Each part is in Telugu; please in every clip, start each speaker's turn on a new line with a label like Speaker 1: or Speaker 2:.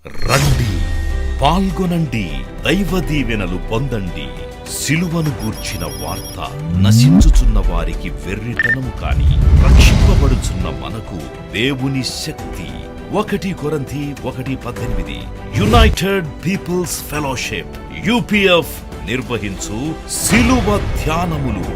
Speaker 1: రండి, పాల్గొనండి, దైవ దీవెనలు పొందండి. సిలువను గూర్చిన వార్త నశించుచున్న వారికి వెర్రితనము కాని, రక్షింపబడుచున్న మనకు దేవుని శక్తి. 1 కొరింథీ 1:18. యునైటెడ్ పీపుల్స్ ఫెలోషిప్ UPF నిర్వహించు సిలువ ధ్యానములు.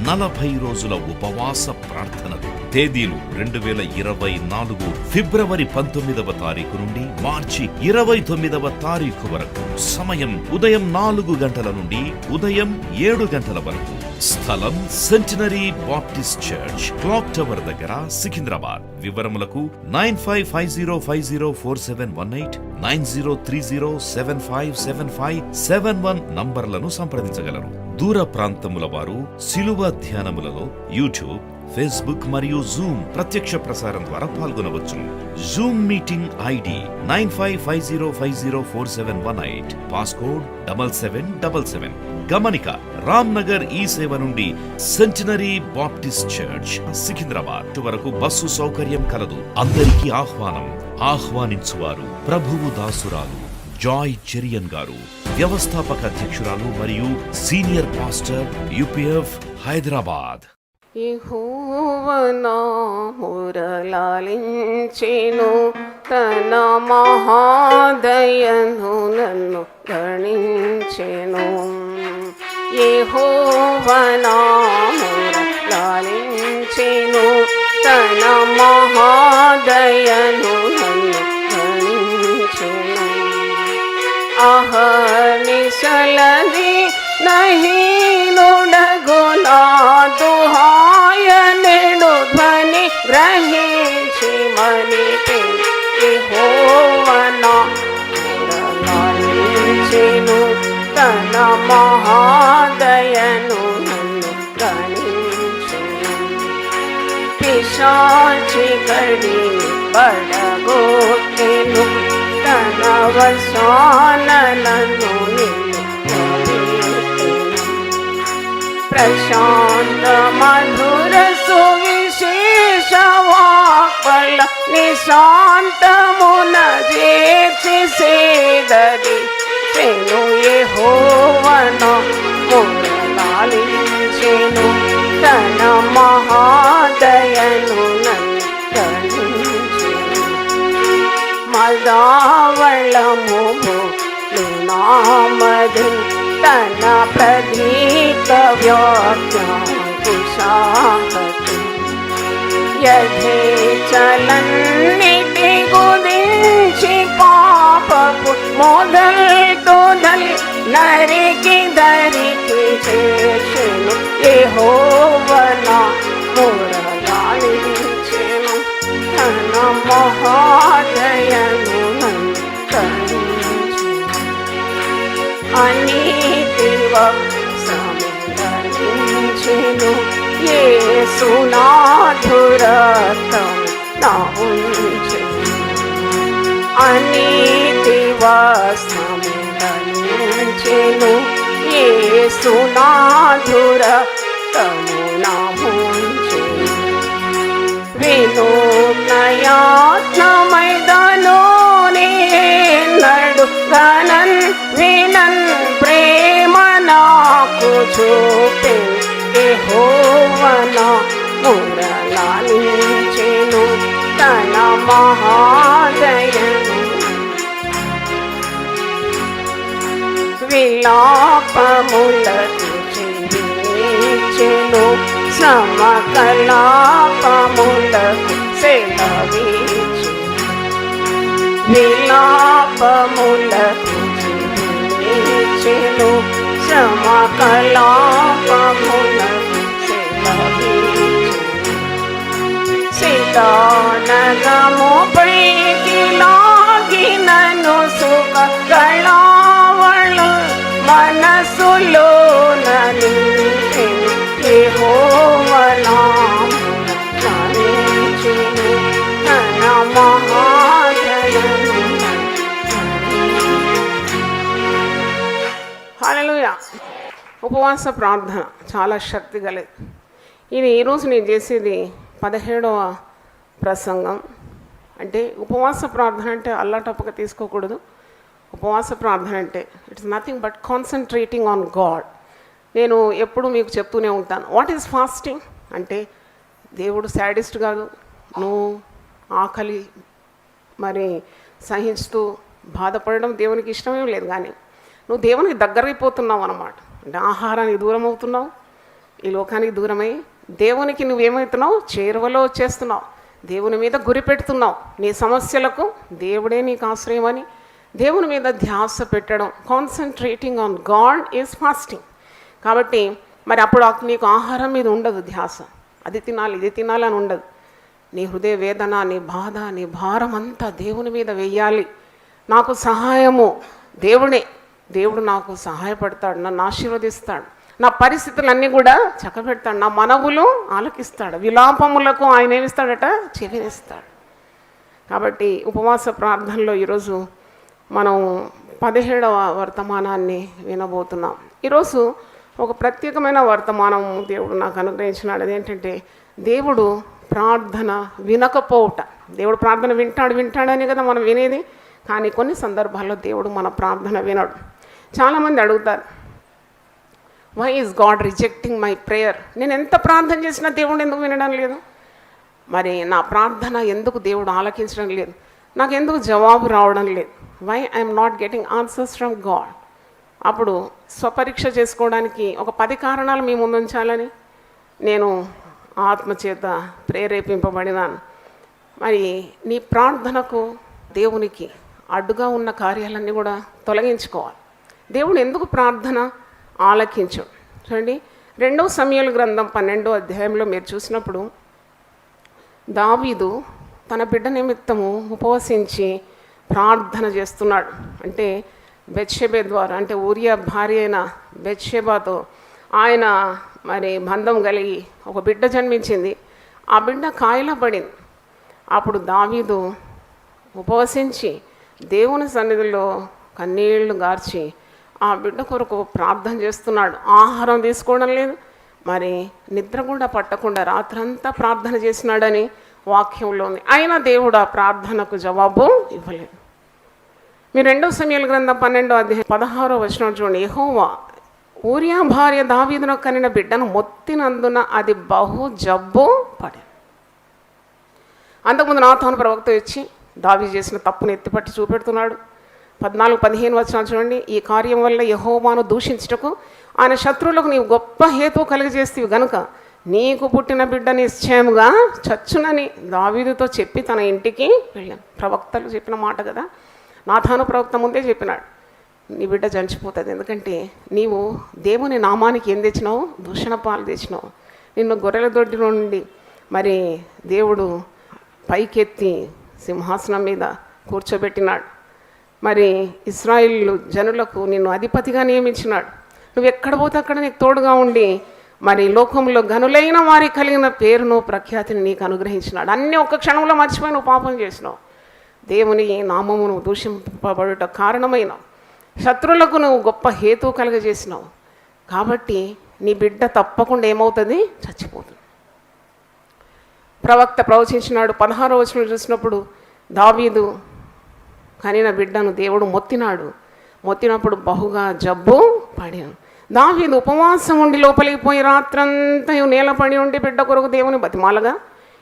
Speaker 1: 40 రోజుల ఉపవాస ప్రార్థనలు. తేదీలు 2024 ఫిబ్రవరి 19వ తారీఖు నుండి మార్చి 29వ తారీఖు వరకు. సమయం ఉదయం 4 గంటల నుండి ఉదయం 7 గంటల వరకు. స్థలం centenary Baptist church, clock tower దగ్గర, సికింద్రాబాద్. వివరములకు 9550504718, 9030757571 నంబర్లను సంప్రదించగలరు. దూర ప్రాంతముల వారు సిలువ ధ్యానములలో యూట్యూబ్, ఫేస్బుక్ మరియు జూమ్ ప్రత్యక్ష ప్రసారం ద్వారా పాల్గొనవచ్చు. Zoom meeting ID 9550504718, passcode 7777. గమనిక: రామ్ నగర్ ఈ సేవ నుండి సెంటినరీ బాప్టిస్ట్ చర్చ్, సికింద్రాబాద్ వరకు బస్సు సౌకర్యం కలదు. అందరికీ ఆహ్వానం. ఆహ్వానించువారు ప్రభువు దాసురాలు జాయ్ చెరియన్ గారు, వ్యవస్థాపక అధ్యక్షురాలు మరియు సీనియర్ పాస్టర్ UPF హైదరాబాద్.
Speaker 2: యెహోవా నా మొరలాలించెను, తన మహాదయను నన్ను గణించెను. యెహోవా నా మొరలాలించెను, తన మహాదయను నన్ను గణించెను. అహర్నిశలది నహీనుడగునా దుహాయనెడు ధ్వని గ్రహించి మనిపి యెహోవా నా మొరలాలించెను, తన మహాదయను నన్ను గణించెను. పిశాచి గడి బడగొట్టెను, తన వశాన నన్ను ప్రశాంత మధుర సువిశేష వాక్పల నిశాంతమున చేర్చి సేదది చెను. యెహోవా నా మొరలాలించెను, తన మహాదయను నన్ను గణించెను. మదావళము నామది తన ప్రదీక వ్యాఖ్యాకుశాహతి యథేచలన్నిటి గురించి పాపపు మొదల్ నరికి దరికి చేర్చెను. యెహోవా నా మొరలాలించెను, తన మహాదయను నన్ను గణించెను. అనీతి వక్రమించెను, యేసు నాధురత్వము నా ఉంచెను. అనీతి వస్త్రమించెను, యేసు నాధురత్వము నా ఉంచెను. వినూత్నయాత్నమైదను నేనడు గణన్ వినన్ ప్రేమ నాకు చూపెను. యెహోవా నా మొరలాలించెను, తన మహాదయను. విలాపములకు చెవినిచ్చెను, సమకలాపములకు సెలవిచ్చెను. విలాపములకు చెవినిచ్చెను, సమకలాపములకు సెలవిచ్చెను. సితానగము పైకి లాగినను సుఖ కళావళు మనసులో నింపెను. యెహోవా నా మొరలాలించెను, తన మహాదయను. హల్లెలూయా. ఉపవాస ప్రార్థన చాలా శక్తి గలది. ఇది ఈరోజు నేను చేసేది 17వ ప్రసంగం. అంటే ఉపవాస ప్రార్థన అంటే అల్లాటప్పగా తీసుకోకూడదు. ఉపవాస ప్రార్థన అంటే it's nothing but concentrating on God. నేను ఎప్పుడు మీకు చెప్తూనే ఉంటాను, వాట్ ఈజ్ ఫాస్టింగ్ అంటే దేవుడు శాడిస్ట్ కాదు. నువ్వు ఆకలి మరి సహించుతూ బాధపడడం దేవునికి ఇష్టమేం లేదు, కానీ నువ్వు దేవునికి దగ్గరైపోతున్నావు అన్నమాట. అంటే ఆహారానికి దూరం అవుతున్నావు, ఈ లోకానికి దూరమై దేవునికి నువ్వేమవుతున్నావు, చేరువలో వచ్చేస్తున్నావు, దేవుని మీద గురి పెడుతున్నావు. నీ సమస్యలకు దేవుడే నీకు ఆశ్రయమని దేవుని మీద ధ్యాస పెట్టడం, concentrating on God is fasting. కాబట్టి మరి అప్పుడు నీకు ఆహారం మీద ఉండదు ధ్యాస, అది తినాలి ఇది తినాలి అని ఉండదు. నీ హృదయ వేదన, నీ బాధ, నీ భారం అంతా దేవుని మీద వెయ్యాలి. నాకు సహాయము దేవుడే, దేవుడు నాకు సహాయపడతాడు, నన్ను ఆశీర్వదిస్తాడు, నా పరిస్థితులన్నీ కూడా చక్కబెడతాడు, నా మనవులు ఆలకిస్తాడు, విలాపములకు ఆయన ఏమిస్తాడట, చెవినిస్తాడు. కాబట్టి ఉపవాస ప్రార్థనలో ఈరోజు మనం 17వ వర్తమానాన్ని వినబోతున్నాం. ఈరోజు ఒక ప్రత్యేకమైన వర్తమానం దేవుడు నాకు అనుగ్రహించినాడు. అదేంటంటే దేవుడు ప్రార్థన వినకపోవుట. దేవుడు ప్రార్థన వింటాడని కదా మనం వినేది, కానీ కొన్ని సందర్భాల్లో దేవుడు మన ప్రార్థన వినడు. చాలామంది అడుగుతారు, why is God rejecting my prayer? నేను ఎంత ప్రార్థన చేసినా దేవుడు ఎందుకు వినడం లేదు? మరి నా ప్రార్థన ఎందుకు దేవుడు ఆలకించడం లేదు? నాకు ఎందుకు జవాబు రావడం లేదు? Why I'm not getting answers from God? అప్పుడు స్వపరీక్ష చేసుకోవడానికి ఒక 10 కారణాలు మీ ముందు ఉంచాలని నేను ఆత్మచేత ప్రేరేపింపబడినాను. మరి నీ ప్రార్థనకు దేవునికి అడ్డుగా ఉన్న కార్యాలన్నీ కూడా తొలగించుకోవాలి. దేవుడు ఎందుకు ప్రార్థన ఆలకించడు? చూడండి, 2 సమూయేలు గ్రంథం 12వ అధ్యాయంలో మీరు చూసినప్పుడు దావీదు తన బిడ్డ నిమిత్తము ఉపవసించి ప్రార్థన చేస్తున్నాడు. అంటే బెత్షెబే ద్వారా, అంటే ఊరియా భార్య అయిన బెత్షెబాతో ఆయన మరి బంధం కలిగి ఒక బిడ్డ జన్మించింది. ఆ బిడ్డ కాయలా పడింది. అప్పుడు దావీదు ఉపవసించి దేవుని సన్నిధిలో కన్నీళ్లు గార్చి ఆ బిడ్డ కొరకు ప్రార్థన చేస్తున్నాడు. ఆహారం తీసుకోవడం లేదు, మరి నిద్ర కూడా పట్టకుండా రాత్రంతా ప్రార్థన చేసినాడని వాక్యంలో ఉంది. అయినా దేవుడు ఆ ప్రార్థనకు జవాబు ఇవ్వలేదు. మీరు 2 సమూయేలు గ్రంథం 12వ అధ్యాయం 16వ వచనం చూడండి. యెహోవా ఊరియా భార్య దావీదును కనిన బిడ్డను మొత్తినందున అది బహు జబ్బు పడి. అంతకుముందు నాతాను ప్రవక్త వచ్చి దావీదు చేసిన తప్పును ఎత్తిపట్టి చూపెడుతున్నాడు. 14-15 వచనాలు చూడండి. ఈ కార్యం వల్ల యెహోవాను దూషించుటకు ఆయన శత్రువులకు నీవు గొప్ప హేతువు కలిగజేస్తేవి గనుక నీకు పుట్టిన బిడ్డ నిశ్చయముగా చచ్చునని దావీదుతో చెప్పి తన ఇంటికి వెళ్ళాను. ప్రవక్తలు చెప్పిన మాట కదా, నాతాను ప్రవక్త ముందే చెప్పినాడు, నీ బిడ్డ చనిపోతుంది, ఎందుకంటే నీవు దేవుని నామానికి ఏం తెచ్చినావు, దూషణ పాలు తెచ్చినావు. నిన్ను గొర్రెల దొడ్డి నుండి మరి దేవుడు పైకెత్తి సింహాసనం మీద కూర్చోబెట్టినాడు. మరి ఇశ్రాయేలు జనులకు నిన్ను అధిపతిగా నియమించినాడు. నువ్వు ఎక్కడ పోతే అక్కడ నీకు తోడుగా ఉండి మరి లోకంలో గనులైన వారికి కలిగిన పేరును ప్రఖ్యాతిని నీకు అనుగ్రహించినాడు. అన్నీ ఒక్క క్షణంలో మర్చిపోయి నువ్వు పాపం చేసినావు, దేవుని నామమును దూషింపబడుట కారణమైన శత్రువులకు నువ్వు గొప్ప హేతువు కలుగజేసినావు. కాబట్టి నీ బిడ్డ తప్పకుండా ఏమవుతుంది, చచ్చిపోతుంది. ప్రవక్త ప్రవచించినాడు. 16వ వచనం చూసినప్పుడు దావీదు కనిన బిడ్డను దేవుడు మొత్తినప్పుడు బహుగా జబ్బు పడాను. దావీదు ఉపవాసం ఉండి లోపలికి పోయి రాత్రంతా నేలపడి ఉండి బిడ్డ కొరకు దేవుని బతిమాలగా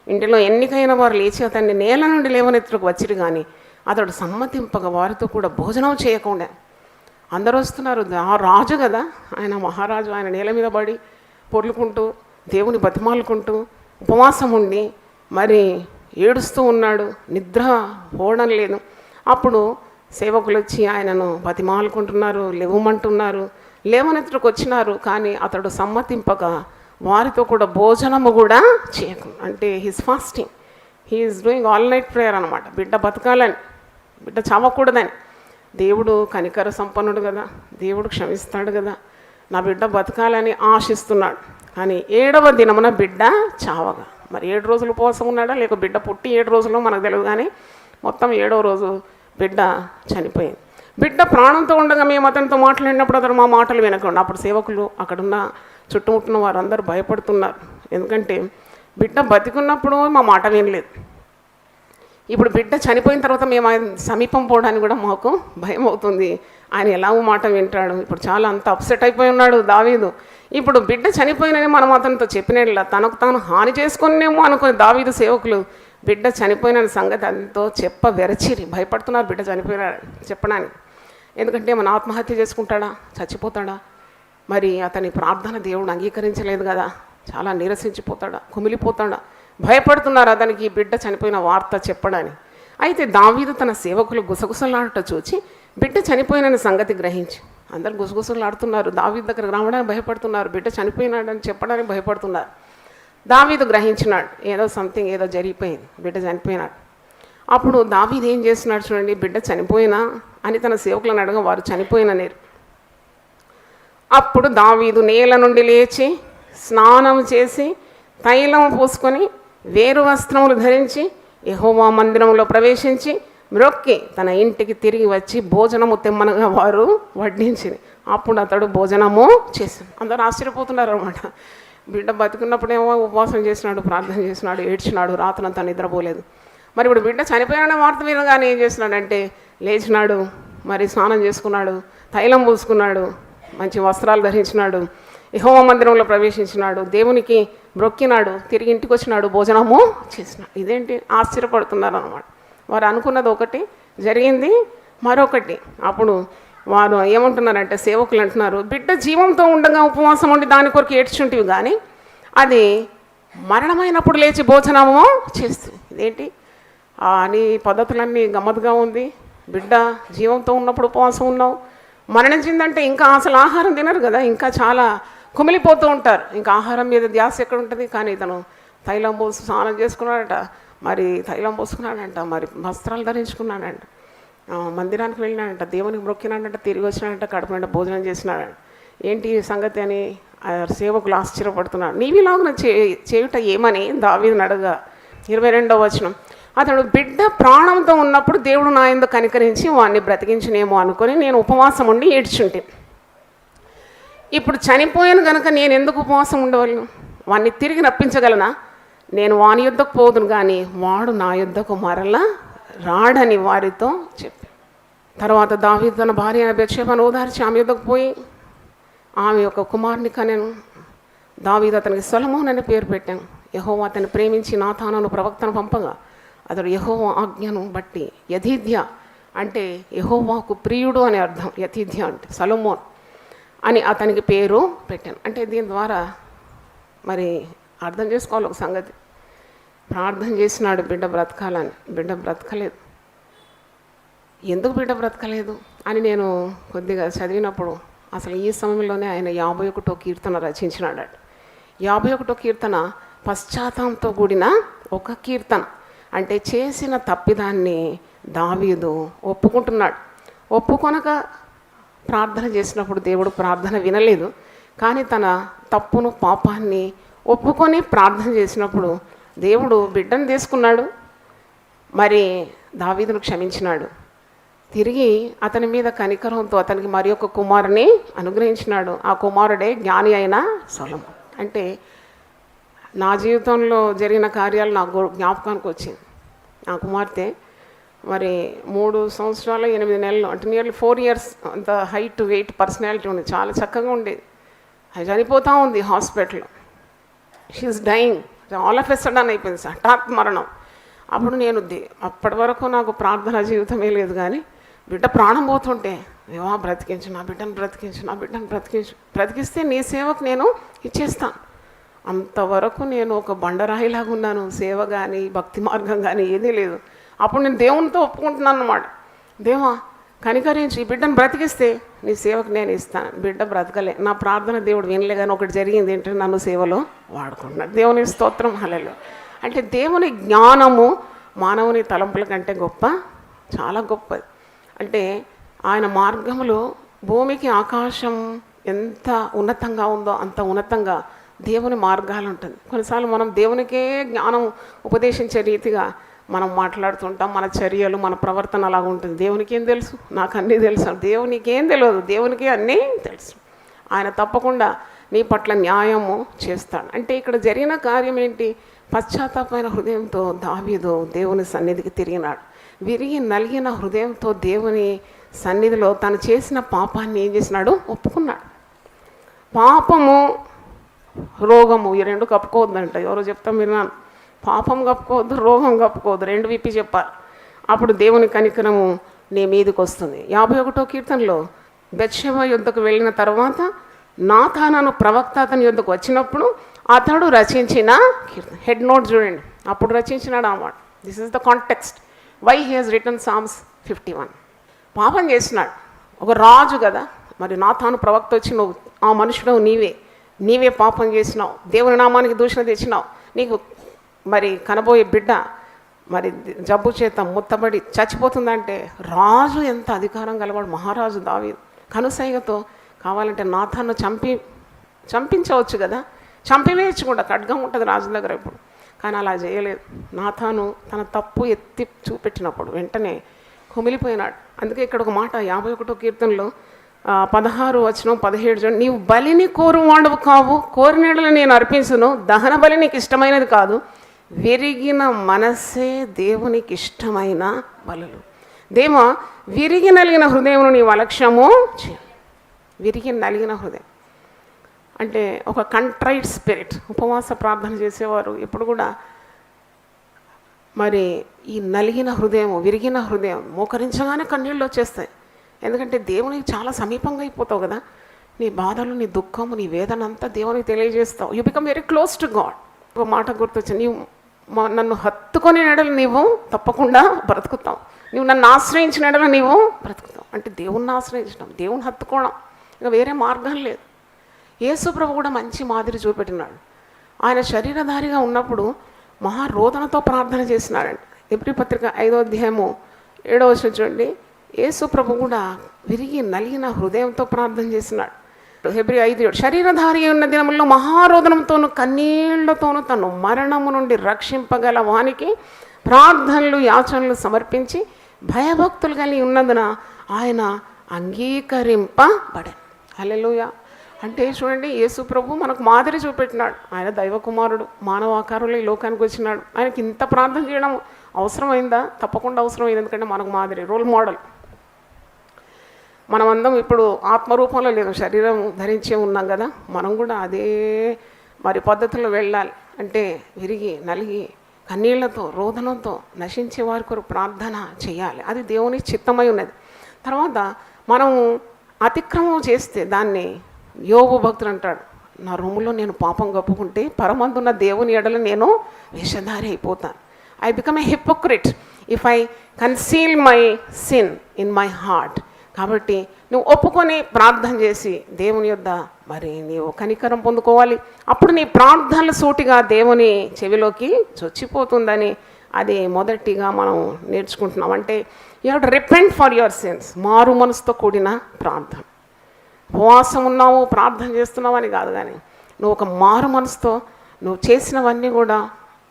Speaker 2: ఇంటిలో ఎన్నికైన వారు లేచి అతన్ని నేల నుండి లేవనెత్తుకు వచ్చిరు, కానీ అతడు సమ్మతింపగా వారితో కూడా భోజనం చేయకుండా. అందరూ వస్తున్నారు, రాజు కదా ఆయన, మహారాజు, ఆయన నేల మీద పడి పొర్లుకుంటూ దేవుని బతిమాలుకుంటూ ఉపవాసం ఉండి మరి ఏడుస్తూ ఉన్నాడు, నిద్ర పోవడం లేదు. అప్పుడు సేవకులు వచ్చి ఆయనను బతిమాలుకుంటున్నారు, లేవమంటున్నారు, లేవనెత్తుకు వచ్చినారు, కానీ అతడు సమ్మతింపగా వారితో కూడా భోజనము కూడా చేయకుండా. అంటే he's fasting, he is doing all night prayer అనమాట. బిడ్డ బతకాలని, బిడ్డ చావకూడదని. దేవుడు కనికర సంపన్నుడు కదా, దేవుడు క్షమిస్తాడు కదా, నా బిడ్డ బతకాలని ఆశిస్తున్నాడు. కానీ 7వ దినమున బిడ్డ చావగా, మరి 7 రోజులు ఉపవాసం ఉన్నాడా లేక బిడ్డ పుట్టి 7 రోజులు మనకు తెలియదు, కానీ మొత్తం 7వ రోజు బిడ్డ చనిపోయింది. బిడ్డ ప్రాణంతో ఉండగా మేము అతనితో మాట్లాడినప్పుడు అతను మా మాటలు వినకుండా, అప్పుడు సేవకులు అక్కడున్న చుట్టుముట్టిన వారందరూ భయపడుతున్నారు. ఎందుకంటే బిడ్డ బతికున్నప్పుడు మా మాట వినలేదు, ఇప్పుడు బిడ్డ చనిపోయిన తర్వాత మేము ఆయన సమీపం పోవడానికి కూడా మాకు భయం అవుతుంది. ఆయన ఎలాగో మాట వింటాడు. ఇప్పుడు చాలా అంత అప్సెట్ అయిపోయి ఉన్నాడు దావీదు. ఇప్పుడు బిడ్డ చనిపోయినని మనం అతనితో చెప్పినట్లా తనకు తాను హాని చేసుకునేమో అనుకుని దావీదు సేవకులు బిడ్డ చనిపోయిన సంగతి అంతో వెరచిరి భయపడుతున్నారు బిడ్డ చనిపోయినాడు చెప్పడానికి. ఎందుకంటే మన ఆత్మహత్య చేసుకుంటాడా, చచ్చిపోతాడా, మరి అతని ప్రార్థన దేవుడు అంగీకరించలేదు కదా, చాలా నీరసించిపోతాడా, కుమిలిపోతాడా, భయపడుతున్నారు అతనికి బిడ్డ చనిపోయిన వార్త చెప్పడానికి. అయితే దావీదు తన సేవకులు గుసగుసలాడట చూచి బిడ్డ చనిపోయిన సంగతి గ్రహించి అందరు గుసగుసలాడుతున్నారు, దావీదు దగ్గర రావడానికి భయపడుతున్నారు, బిడ్డ చనిపోయినాడని చెప్పడానికి భయపడుతున్నారు. దావీదు గ్రహించినాడు ఏదో జరిగిపోయింది, బిడ్డ చనిపోయినాడు. అప్పుడు దావీదు ఏం చేస్తున్నాడు చూడండి, బిడ్డ చనిపోయినా అని తన సేవకులను అడగ వారు చనిపోయిననేరు. అప్పుడు దావీదు నేల నుండి లేచి స్నానం చేసి తైలం పూసుకొని వేరు వస్త్రములు ధరించి యెహోవా మందిరంలో ప్రవేశించి మ్రొక్కి తన ఇంటికి తిరిగి వచ్చి భోజనము తెమ్మనగా వారు వడ్డించింది. అప్పుడు అతడు భోజనము చేశాడు. అందరూ ఆశ్చర్యపోతున్నారు అనమాట. బిడ్డ బతుకున్నప్పుడేమో ఉపవాసం చేసినాడు, ప్రార్థన చేసినాడు, ఏడ్చినాడు, రాత్రంతా నిద్రపోలేదు. మరి ఇప్పుడు బిడ్డ చనిపోయిన వార్త వినగానే ఏం చేసినాడంటే లేచినాడు, మరి స్నానం చేసుకున్నాడు, తైలం పూసుకున్నాడు, మంచి వస్త్రాలు ధరించినాడు, యెహోవా మందిరంలో ప్రవేశించినాడు, దేవునికి మ్రొక్కినాడు, తిరిగి ఇంటికి వచ్చినాడు, భోజనము చేసినాడు. ఇదేంటి ఆశ్చర్యపడుతున్నారు అన్నమాట. వారు అనుకున్నది ఒకటి, జరిగింది మరొకటి. అప్పుడు వారు ఏమంటున్నారంటే సేవకులు అంటున్నారు, బిడ్డ జీవంతో ఉండగా ఉపవాసం ఉండి దాని కొరకు ఏడ్చుంటివి కానీ అది మరణమైనప్పుడు లేచి భోజనము చేస్తుంది. ఇదేంటి అని పద్ధతులన్నీ గమ్మత్తుగా ఉంది. బిడ్డ జీవంతో ఉన్నప్పుడు ఉపవాసం ఉన్నావు, మరణించిందంటే ఇంకా అసలు ఆహారం తినరు కదా, ఇంకా చాలా కుమిలిపోతూ ఉంటారు, ఇంకా ఆహారం మీద ధ్యాస ఎక్కడ ఉంటుంది. కానీ ఇతను తైలం పోసి స్నానం చేసుకున్నాడట, మరి తైలం పోసుకున్నాడంట, మరి వస్త్రాలు ధరించుకున్నాడంట, మందిరానికి వెళ్ళినాడంట, దేవునికి మొక్కినాడంట, తిరిగి వచ్చినాడంట, కడుపు నిండా భోజనం చేసినాడంట. ఏంటి సంగతి అని సేవకులు ఆశ్చర్యపడుతున్నాడు. నీవిలాగున చేయుట ఏమని దావీదుని అడగా 22వ వచనం, అతడు బిడ్డ ప్రాణంతో ఉన్నప్పుడు దేవుడు నా యందు కనికరించి వాడిని బ్రతికించినేమో అనుకొని నేను ఉపవాసం ఉండి ఏడ్చుంటే, ఇప్పుడు చనిపోయాను కనుక నేను ఎందుకు ఉపవాసం ఉండవలను, వాడిని తిరిగి రప్పించగలనా, నేను వాని యుద్ధకు పోదును కానీ వాడు నా యుద్ధకు మరలా రాడని వారితో చెప్పి. తర్వాత దావీదు తన భార్య అయిన బెత్షెబను ఓదార్చి ఆమె యుద్ధకు పోయి ఆమె యొక్క కుమారుని కనెను. దావీదు అతనికి సొలొమోను అని పేరు పెట్టాను. యెహోవా అతన్ని ప్రేమించి నాతానును ప్రవక్తను పంపగా అతడు యెహోవా ఆజ్ఞను బట్టి యథీధ్య అంటే యెహోవాకు ప్రియుడు అని అర్థం, యథీధ్య అంటే సొలొమోన్ అని అతనికి పేరు పెట్టాను. అంటే దీని ద్వారా మరి అర్థం చేసుకోవాలి ఒక సంగతి. ప్రార్థన చేసినాడు బిడ్డ బ్రతకాలని, బిడ్డ బ్రతకలేదు. ఎందుకు బిడ్డ బ్రతకలేదు అని నేను కొద్దిగా చదివినప్పుడు అసలు ఈ సమయంలోనే ఆయన 51వ కీర్తన రచించినాడు. 51వ కీర్తన పశ్చాత్తాపంతో కూడిన ఒక కీర్తన. అంటే చేసిన తప్పిదాన్ని దావీదు ఒప్పుకుంటున్నాడు. ఒప్పుకొనక ప్రార్థన చేసినప్పుడు దేవుడు ప్రార్థన వినలేదు, కానీ తన తప్పును పాపాన్ని ఒప్పుకొని ప్రార్థన చేసినప్పుడు దేవుడు బిడ్డను తీసుకున్నాడు, మరి దావీదును క్షమించినాడు. తిరిగి అతని మీద కనికరంతో అతనికి మరి ఒక కుమారుని అనుగ్రహించినాడు. ఆ కుమారుడే జ్ఞాని అయిన సొలొమోను. అంటే నా జీవితంలో జరిగిన కార్యాలు నాకు జ్ఞాపకానికి వచ్చింది. నా కుమార్తె మరి 3 సంవత్సరాలు 8 నెలలు అంటే నియర్లీ 4 years అంత హైట్ వెయిట్ పర్సనాలిటీ ఉంది, చాలా చక్కగా ఉండేది. అది చనిపోతూ ఉంది హాస్పిటల్లో. She is dying, all of a sudden అయిపోయింది, హఠాత్ మరణం. అప్పుడు నేను అప్పటి వరకు నాకు ప్రార్థన జీవితమే లేదు, కానీ బిడ్డ ప్రాణం పోతుంటే ఏవా బ్రతికించు, నా బిడ్డను బ్రతికించు, నా బిడ్డను బ్రతికించు, బ్రతికిస్తే నీ సేవకు నేను ఇచ్చేస్తాను. అంతవరకు నేను ఒక బండరాయిలాగా ఉన్నాను, సేవ కానీ భక్తి మార్గం కానీ ఏదీ లేదు. అప్పుడు నేను దేవునితో ఒప్పుకుంటున్నాను అన్నమాట, దేవా కనికరించి ఈ బిడ్డను బ్రతికిస్తే నీ సేవకు నేను ఇస్తాను. బిడ్డ బ్రతకలే, నా ప్రార్థన దేవుడు వినలే, కానీ ఒకటి జరిగింది ఏంటంటే నన్ను సేవలో వాడుకుంటున్నాడు. దేవుని స్తోత్రం, హల్లెలూయా. అంటే దేవుని జ్ఞానము మానవుని తలంపుల కంటే గొప్ప, చాలా గొప్పది. అంటే ఆయన మార్గములో భూమికి ఆకాశం ఎంత ఉన్నతంగా ఉందో అంత ఉన్నతంగా దేవుని మార్గాలు ఉంటుంది. కొన్నిసార్లు మనం దేవునికే జ్ఞానం ఉపదేశించే రీతిగా మనం మాట్లాడుతుంటాం, మన చర్యలు మన ప్రవర్తన అలాగ ఉంటుంది. దేవునికి ఏం తెలుసు, నాకు అన్నీ తెలుసు. దేవునికి ఏం తెలియదు, దేవునికి అన్నీ తెలుసు. ఆయన తప్పకుండా నీ పట్ల న్యాయము చేస్తాడు. అంటే ఇక్కడ జరిగిన కార్యం ఏంటి, పశ్చాత్తాపమైన హృదయంతో దావీదు దేవుని సన్నిధికి తిరిగినాడు. విరిగి నలిగిన హృదయంతో దేవుని సన్నిధిలో తను చేసిన పాపాన్ని ఏం చేసినాడు? ఒప్పుకున్నాడు. పాపము రోగము ఈ రెండు కప్పుకోవద్దంట. ఎవరో చెప్తాం విన్నాను. పాపం కప్పుకోవద్దు, రోగం కప్పుకోవద్దు, రెండు విప్పి చెప్పాలి. అప్పుడు దేవుని కనికరము నీ మీదకి వస్తుంది. 51వ కీర్తనలో బెత్షెబ యుద్ధకు వెళ్ళిన తర్వాత నాతాను ప్రవక్త అతని యుద్ధకు వచ్చినప్పుడు అతడు రచించిన కీర్తన హెడ్ నోట్ చూడండి. అప్పుడు రచించినాడు అన్నమాట. This is the context why he he's written psalms 51. పాపం చేసినాడు, ఒక రాజు కదా. మరి నాతాను ప్రవక్త వచ్చి నువ్వు ఆ మనుషుడు నీవే పాపం చేసినావు, దేవుని నామానికి దూషణ తెచ్చినావు, నీకు మరి కనబోయే బిడ్డ మరి జబ్బు చేత ముత్తబడి చచ్చిపోతుందంటే రాజు ఎంత అధికారం గలవాడు, మహారాజు దావీదు. కనుసైగతో కావాలంటే నాతాను చంపించవచ్చు కదా, చంపివేయచ్చు కూడా, ఖడ్గం ఉంటుంది రాజు దగ్గర ఇప్పుడు. కానీ అలా చేయలేదు. నాతాను తన తప్పు ఎత్తి చూపెట్టినప్పుడు వెంటనే కుమిలిపోయినాడు. అందుకే ఇక్కడ ఒక మాట 51వ కీర్తనలో 16 వచనం 17 చూడండి. నీవు బలిని కోరువాడవు కావు, కోరినీడలు నేను అర్పించును, దహన బలి నీకు ఇష్టమైనది కాదు, విరిగిన మనస్సే దేవునికి ఇష్టమైన బలులు. దేమా విరిగి నలిగిన హృదయమును నీవు అలక్ష్యము చేయ. విరిగి నలిగిన హృదయం అంటే ఒక కంట్రైట్ స్పిరిట్. ఉపవాస ప్రార్థన చేసేవారు ఇప్పుడు కూడా మరి ఈ నలిగిన హృదయం, విరిగిన హృదయం మోకరించగానే కన్నీళ్ళు వచ్చేస్తాయి. ఎందుకంటే దేవునికి చాలా సమీపంగా అయిపోతావు కదా. నీ బాధలు, నీ దుఃఖము, నీ వేదన అంతా దేవునికి తెలియజేస్తావు. You become very close to God. ఒక మాట గుర్తొచ్చింది, నీవు నన్ను హత్తుకొని నెడలు నీవు తప్పకుండా బ్రతుకుతావు, నువ్వు నన్ను ఆశ్రయించిన నెడలు నీవు బ్రతుకుతావు. అంటే దేవుణ్ణి ఆశ్రయించడం, దేవుని హత్తుకోవడం, ఇంకా వేరే మార్గం లేదు. యేసు ప్రభు కూడా మంచి మాదిరి చూపెట్టినాడు. ఆయన శరీరధారిగా ఉన్నప్పుడు మహారోదనతో ప్రార్థన చేసినాడండి. ఎబ్రీ పత్రిక 5వ అధ్యాయము 7వ వచనం చూడండి. యేసు ప్రభు కూడా విరిగి నలిగిన హృదయంతో ప్రార్థన చేసినాడు. హెబ్రీ 5:7 శరీరధారి ఉన్న దినముల్లో మహారోదనంతోనూ కన్నీళ్లతోనూ తను మరణము నుండి రక్షింపగల వానికి ప్రార్థనలు యాచనలు సమర్పించి భయభక్తులు కలిగి ఉన్నందున ఆయన అంగీకరింపబడెను. హల్లెలూయా. అంటే చూడండి, యేసు ప్రభు మనకు మాదిరి చూపెట్టినాడు. ఆయన దైవ కుమారుడు, మానవ ఆకారంలో ఈ లోకానికి వచ్చినాడు. ఆయనకి ఇంత ప్రార్థన చేయడం అవసరమైందా? తప్పకుండా అవసరమైంది. ఎందుకంటే మనకు మాదిరి, రోల్ మోడల్. మనమందరం ఇప్పుడు ఆత్మరూపంలో లేదు, శరీరం ధరించే ఉన్నాం కదా. మనం కూడా అదే మరి పద్ధతిలో వెళ్ళాలి. అంటే విరిగి నలిగి కన్నీళ్లతో రోదనంతో నశించే వారి కొరకు ప్రార్థన చేయాలి. అది దేవుని చిత్తమై ఉన్నది. తర్వాత మనం అతిక్రమం చేస్తే దాన్ని యోబు భక్తుడు అంటాడు, నా రూములో నేను పాపం కప్పుకుంటే పరమందున్న దేవుని ఎడల నేను వేషధారి అయిపోతాను. I become a hypocrite if I conceal my sin in my heart. కాబట్టి నువ్వు ఒప్పుకొని ప్రార్థన చేసి దేవుని యొద్ద మరి నీవు కనికరం పొందుకోవాలి. అప్పుడు నీ ప్రార్థనలు సూటిగా దేవుని చెవిలోకి చొచ్చిపోతుందని అది మొదటిగా మనం నేర్చుకుంటున్నాం. అంటే you have to repent for your sins. మారు మనసుతో కూడిన ప్రార్థన. ఉపవాసం ఉన్నావు, ప్రార్థన చేస్తున్నావు అని కాదు, కానీ నువ్వు ఒక మారు మనసుతో నువ్వు చేసినవన్నీ కూడా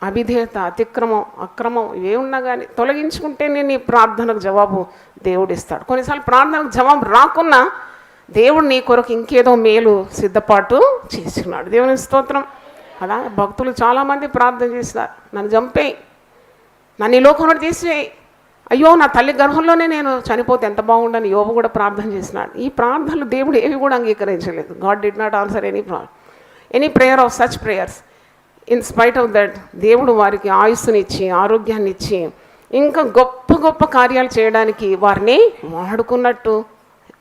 Speaker 2: అవిధేయత, అతిక్రమం, అక్రమం ఇవేమున్నా కానీ తొలగించుకుంటేనే నీ ప్రార్థనకు జవాబు దేవుడు ఇస్తాడు. కొన్నిసార్లు ప్రార్థనకు జవాబు రాకున్నా దేవుడు నీ కొరకు ఇంకేదో మేలు సిద్ధపాటు చేస్తున్నాడు. దేవుని స్తోత్రం. అలా భక్తులు చాలామంది ప్రార్థన చేసినారు, నన్ను చంపేయి, నన్ను ఈ లోకం నుండి తీసివేయి, అయ్యో నా తల్లి గర్భంలోనే నేను చనిపోతే ఎంత బాగుండని యోబు కూడా ప్రార్థన చేసినాడు. ఈ ప్రార్థనలు దేవుడు ఏవి కూడా అంగీకరించలేదు. God did not answer any prayer of such prayers. In spite of that దేవుడు వారికి ఆయుస్సునిచ్చి ఆరోగ్యాన్ని ఇచ్చి ఇంకా గొప్ప గొప్ప కార్యాలు చేయడానికి వారిని వాడుకున్నట్టు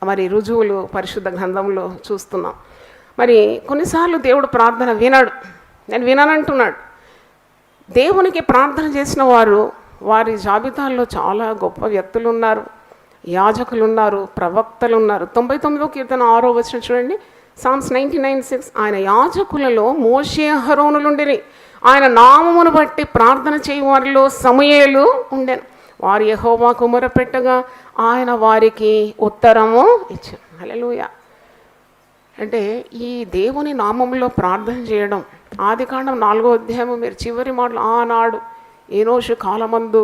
Speaker 2: మరి రుజువులు పరిశుద్ధ గ్రంథంలో చూస్తున్నాం. మరి కొన్నిసార్లు దేవుడు ప్రార్థన వినడు, నేను విననంటున్నాడు. దేవునికి ప్రార్థన చేసిన వారి జాబితాల్లో చాలా గొప్ప వ్యక్తులు ఉన్నారు, యాజకులు ఉన్నారు, ప్రవక్తలు ఉన్నారు. 99వ కీర్తన 6వ వచనం చూడండి. సామ్స్ 99:6 ఆయన యాజకులలో మోషే అహరోనులుండిరి, ఆయన నామమును బట్టి ప్రార్థన చేయు వారిలో సమూయేలు ఉండెను, వారు యెహోవాకు మొరపెట్టగా ఆయన వారికి ఉత్తరము ఇచ్చారు. హల్లెలూయా. అంటే ఈ దేవుని నామంలో ప్రార్థన చేయడం, ఆదికాండం 4వ అధ్యాయము మీరు చివరి మాటలు, ఆనాడు ఏనోషు కాలమందు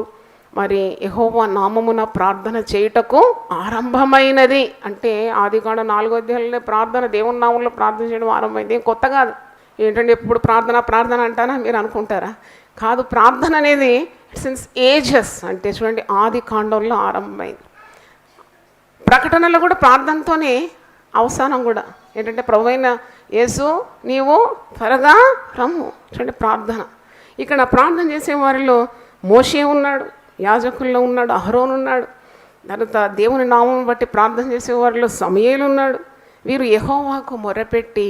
Speaker 2: మరి యెహోవా నామమున ప్రార్థన చేయుటకు ఆరంభమైనది. అంటే ఆదికాండం 4వ అధ్యాయంలో ప్రార్థన, దేవుని నామంలో ప్రార్థన చేయడం ఆరంభమైంది. ఏం కొత్త కాదు. ఏంటంటే ఎప్పుడు ప్రార్థన అంటానా మీరు అనుకుంటారా? కాదు. ప్రార్థన అనేది సిన్స్ ఏజెస్, అంటే చూడండి ఆది కాండంలో ఆరంభమైంది. ప్రకటనలో కూడా ప్రార్థనతోనే అవసానం కూడా. ఏంటంటే ప్రభువైన యేసు నీవు త్వరగా రమ్ము. చూడండి ప్రార్థన. ఇక్కడ ప్రార్థన చేసే వారిలో మోషే ఉన్నాడు, యాజకుల్లో ఉన్నాడు, అహరోను ఉన్నాడు. తర్వాత దేవుని నామం బట్టి ప్రార్థన చేసే వారిలో సమూయేలు ఉన్నాడు. వీరు యెహోవాకు మొరపెట్టి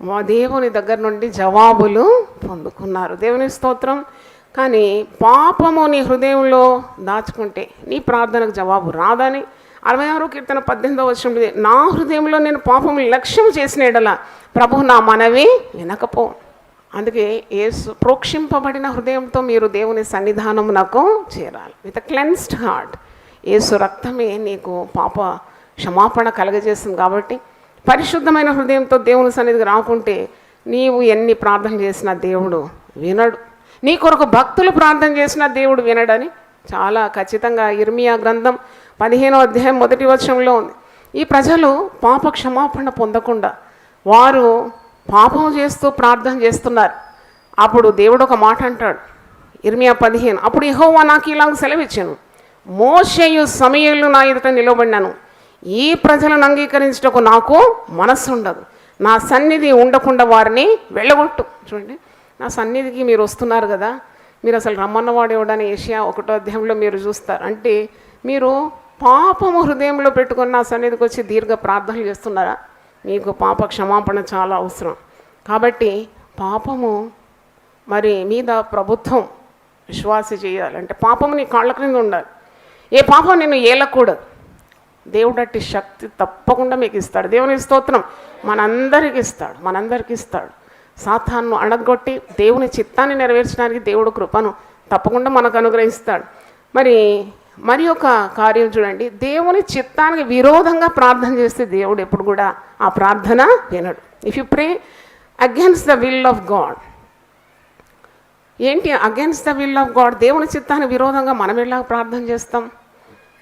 Speaker 2: మా దేవుని దగ్గర నుండి జవాబులు పొందుకున్నారు. దేవుని స్తోత్రం. కానీ పాపము నీ హృదయంలో దాచుకుంటే నీ ప్రార్థనకు జవాబు రాదని 66 కీర్తన 18వ వచనంలో, నా హృదయంలో నేను పాపము లక్ష్యం చేసిన ఎడల ప్రభు నా మనవి వినకపో. అందుకే యేసు ప్రోక్షింపబడిన హృదయంతో మీరు దేవుని సన్నిధానమునకు చేరాలి. With cleansed heart. యేసు రక్తమే నీకు పాప క్షమాపణ కలగజేస్తుంది. కాబట్టి పరిశుద్ధమైన హృదయంతో దేవుని సన్నిధికి రాకుంటే నీవు ఎన్ని ప్రార్థన చేసినా దేవుడు వినడు. నీ కొరకు భక్తులు ప్రార్థన చేసినా దేవుడు వినడని చాలా ఖచ్చితంగా ఇర్మియా గ్రంథం 15వ అధ్యాయం 1వ వచనంలో ఉంది. ఈ ప్రజలు పాప క్షమాపణ పొందకుండా వారు పాపం చేస్తూ ప్రార్థన చేస్తున్నారు. అప్పుడు దేవుడు ఒక మాట అంటాడు, ఇర్మియా 15, అప్పుడు యెహోవా నాకు ఇలాగ సెలవిచ్చాను, మోషేయు సమూయేలు నా ఎదుట నిలబడినాను, ఈ ప్రజలను అంగీకరించుటకు నాకు మనస్సు ఉండదు, నా సన్నిధి ఉండకుండా వారిని వెళ్ళగొట్టు. చూడండి, నా సన్నిధికి మీరు వస్తున్నారు కదా, మీరు అసలు రమ్మన్నవాడు ఎవడని ఏషియా 1వ అధ్యాయంలో మీరు చూస్తారు. అంటే మీరు పాపము హృదయంలో పెట్టుకుని నా సన్నిధికి వచ్చి దీర్ఘ ప్రార్థనలు చేస్తున్నారా? మీకు పాప క్షమాపణ చాలా అవసరం. కాబట్టి పాపము మరి మీద ప్రభుత్వం విశ్వాస చేయాలంటే పాపము నీ కాళ్ళ క్రింద ఉండాలి. ఏ పాపం నిన్ను ఏలకూడదు. దేవుడు అట్టి శక్తి తప్పకుండా మీకు ఇస్తాడు. దేవుని స్తోత్రం. మనందరికి ఇస్తాడు. సాతాను అణగొట్టి దేవుని చిత్తాన్ని నెరవేర్చడానికి దేవుడు కృపను తప్పకుండా మనకు అనుగ్రహిస్తాడు. మరి ఒక కార్యం చూడండి, దేవుని చిత్తానికి విరోధంగా ప్రార్థన చేస్తే దేవుడు ఎప్పుడు కూడా ఆ ప్రార్థన వినడు. If you pray against the will of God. ఏంటి against the will of God? దేవుని చిత్తానికి విరోధంగా మనం ఎలా ప్రార్థన చేస్తాం?